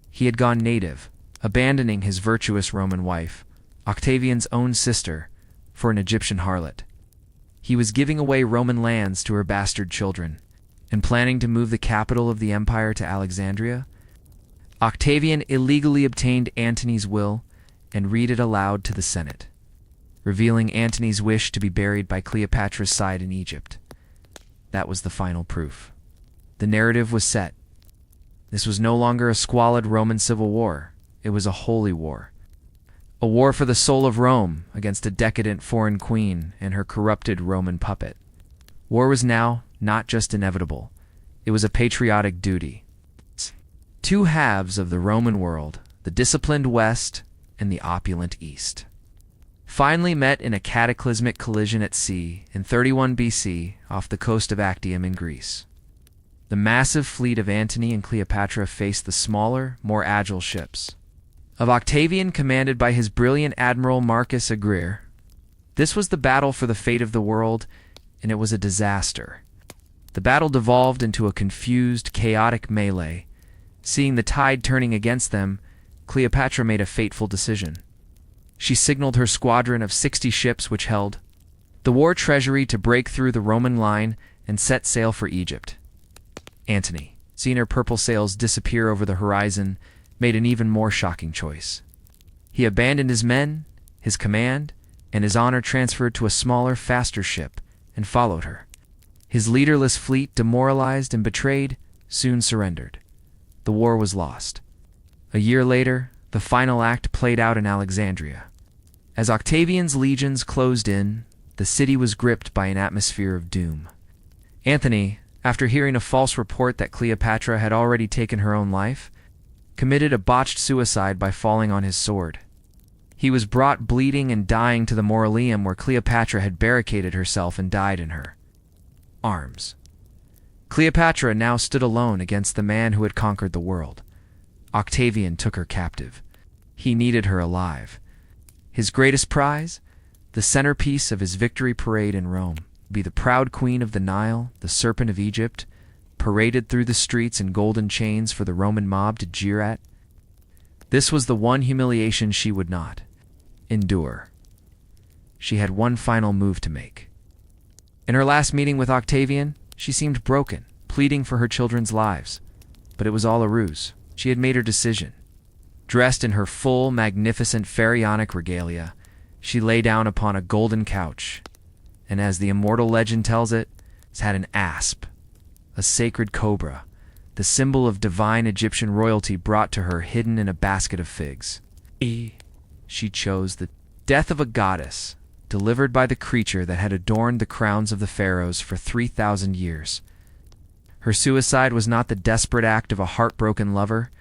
He had gone native, abandoning his virtuous Roman wife, Octavian's own sister, for an Egyptian harlot. He was giving away Roman lands to her bastard children, and planning to move the capital of the empire to Alexandria. Octavian illegally obtained Antony's will and read it aloud to the Senate, revealing Antony's wish to be buried by Cleopatra's side in Egypt. That was the final proof. The narrative was set. This was no longer a squalid Roman civil war. It was a holy war. A war for the soul of Rome against a decadent foreign queen and her corrupted Roman puppet. War was now not just inevitable. It was a patriotic duty. 2 halves of the Roman world, the disciplined West and the opulent East, finally met in a cataclysmic collision at sea in 31 BC off the coast of Actium in Greece. The massive fleet of Antony and Cleopatra faced the smaller, more agile ships of Octavian, commanded by his brilliant admiral Marcus Aurelius. This was the battle for the fate of the world, and it was a disaster. The battle devolved into a confused, chaotic melee. Seeing the tide turning against them, Cleopatra made a fateful decision. She signaled her squadron of 60 ships which held the war treasury to break through the Roman line and set sail for Egypt. Antony, seeing her purple sails disappear over the horizon, made an even more shocking choice. He abandoned his men, his command, and his honor transferred to a smaller, faster ship, and followed her. His leaderless fleet, demoralized and betrayed, soon surrendered. The war was lost. A year later, the final act played out in Alexandria. As Octavian's legions closed in, the city was gripped by an atmosphere of doom. Antony, after hearing a false report that Cleopatra had already taken her own life, committed a botched suicide by falling on his sword. He was brought bleeding and dying to the mausoleum where Cleopatra had barricaded herself and died in her arms. Cleopatra now stood alone against the man who had conquered the world. Octavian took her captive. He needed her alive. His greatest prize, the centerpiece of his victory parade in Rome, be the proud queen of the Nile, the serpent of Egypt, paraded through the streets in golden chains for the Roman mob to jeer at. This was the one humiliation she would not endure. She had one final move to make. In her last meeting with Octavian, she seemed broken, pleading for her children's lives. But it was all a ruse. She had made her decision. Dressed in her full, magnificent pharaonic regalia, she lay down upon a golden couch, and as the immortal legend tells it, had an asp, a sacred cobra, the symbol of divine Egyptian royalty, brought to her hidden in a basket of figs. She chose the death of a goddess, delivered by the creature that had adorned the crowns of the pharaohs for 3,000 years. Her suicide was not the desperate act of a heartbroken lover.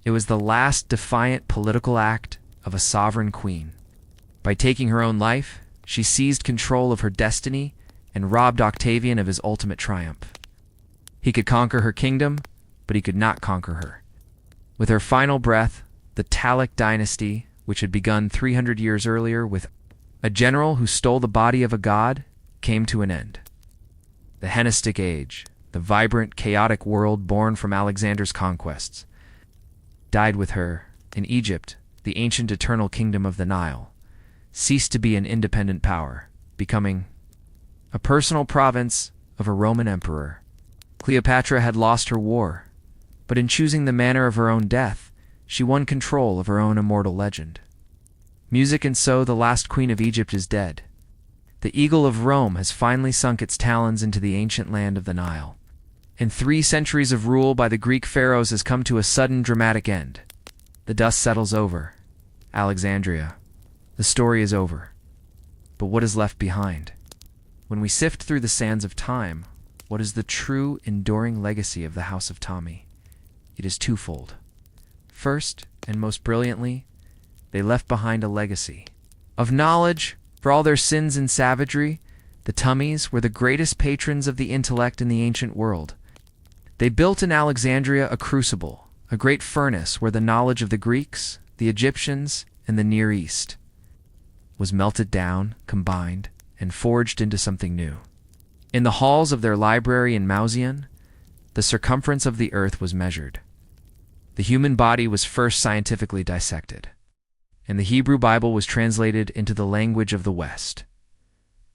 It was the last defiant political act of a sovereign queen. By taking her own life, she seized control of her destiny and robbed Octavian of his ultimate triumph. He could conquer her kingdom, but he could not conquer her. With her final breath, the PTOLEMAIC Dynasty, which had begun 300 years earlier with a general who stole the body of a god, came to an end. The Hellenistic Age, the vibrant, chaotic world born from Alexander's conquests, died with her. In Egypt, the ancient eternal kingdom of the Nile ceased to be an independent power, becoming a personal province of a Roman emperor. Cleopatra had lost her war, but in choosing the manner of her own death, she won control of her own immortal legend. Music, and so the last queen of Egypt is dead. The eagle of Rome has finally sunk its talons into the ancient land of the Nile. And 3 centuries of rule by the Greek pharaohs has come to a sudden dramatic end. The dust settles over Alexandria. The story is over. But what is left behind? When we sift through the sands of time, what is the true, enduring legacy of the House of Ptolemy? It is twofold. First, and most brilliantly, they left behind a legacy of knowledge. For all their sins and savagery, the Ptolemies were the greatest patrons of the intellect in the ancient world. They built in Alexandria a crucible, a great furnace where the knowledge of the Greeks, the Egyptians, and the Near East was melted down, combined, and forged into something new. In the halls of their library in Mausoleum, the circumference of the earth was measured. The human body was first scientifically dissected, and the Hebrew Bible was translated into the language of the West.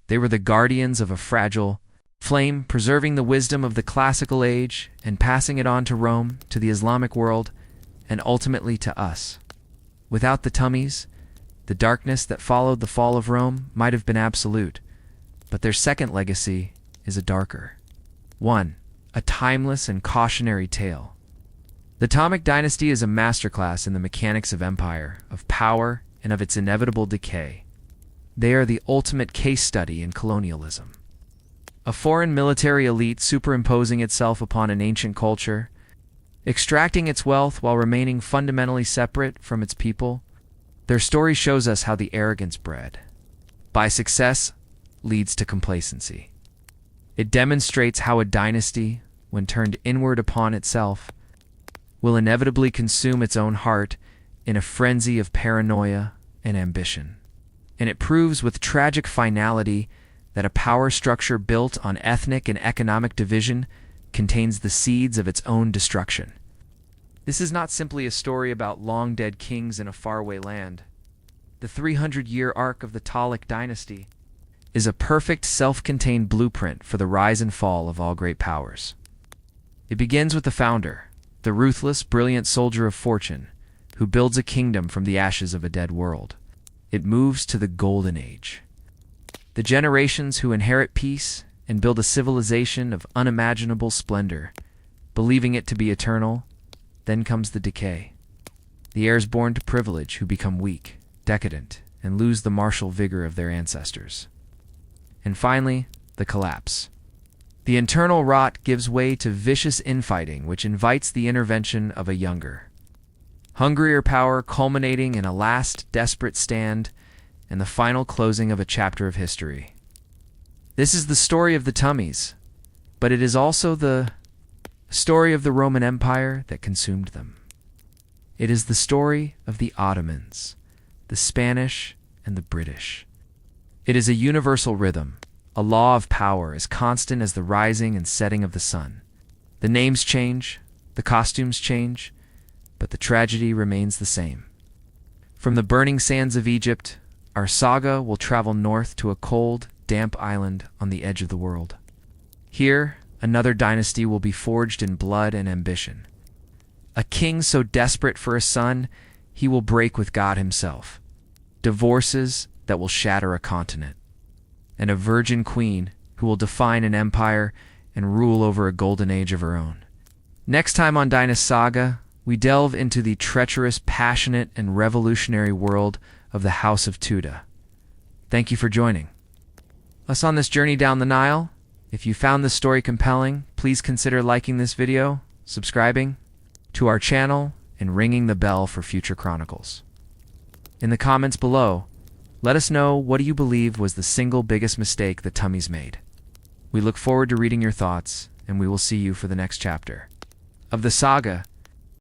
They were the guardians of a fragile flame, preserving the wisdom of the classical age and passing it on to Rome, to the Islamic world, and ultimately to us. Without the Ptolemies, the darkness that followed the fall of Rome might have been absolute, but their second legacy is a darker one, a timeless and cautionary tale. The PTOLEMAIC Dynasty is a masterclass in the mechanics of empire, of power, and of its inevitable decay. They are the ultimate case study in colonialism. A foreign military elite superimposing itself upon an ancient culture, extracting its wealth while remaining fundamentally separate from its people. Their story shows us how the arrogance bred by success leads to complacency. It demonstrates how a dynasty, when turned inward upon itself, will inevitably consume its own heart in a frenzy of paranoia and ambition. And it proves with tragic finality that a power structure built on ethnic and economic division contains the seeds of its own destruction. This is not simply a story about long-dead kings in a faraway land. The 300-year arc of the PTOLEMAIC Dynasty is a perfect self-contained blueprint for the rise and fall of all great powers. It begins with the founder, the ruthless, brilliant soldier of fortune, who builds a kingdom from the ashes of a dead world. It moves to the Golden Age. The generations who inherit peace and build a civilization of unimaginable splendor, believing it to be eternal. Then comes the decay. The heirs born to privilege who become weak, decadent, and lose the martial vigor of their ancestors. And finally, the collapse. The internal rot gives way to vicious infighting, which invites the intervention of a younger, hungrier power, culminating in a last desperate stand and the final closing of a chapter of history. This is the story of the Ptolemies, but it is also the story of the Roman Empire that consumed them. It is the story of the Ottomans, the Spanish, and the British. It is a universal rhythm, a law of power as constant as the rising and setting of the sun. The names change, the costumes change, but the tragedy remains the same. From the burning sands of Egypt, our saga will travel north to a cold, damp island on the edge of the world. Here, another dynasty will be forged in blood and ambition. A king so desperate for a son, he will break with God himself. Divorces that will shatter a continent. And a virgin queen who will define an empire and rule over a golden age of her own. Next time on Dynasty Saga, we delve into the treacherous, passionate, and revolutionary world of the House of Tuda. Thank you for joining us on this journey down the Nile. If you found this story compelling, please consider liking this video, subscribing to our channel, and ringing the bell for future chronicles. In the comments below, let us know, what do you believe was the single biggest mistake the Ptolemies made? We look forward to reading your thoughts, and we will see you for the next chapter of the saga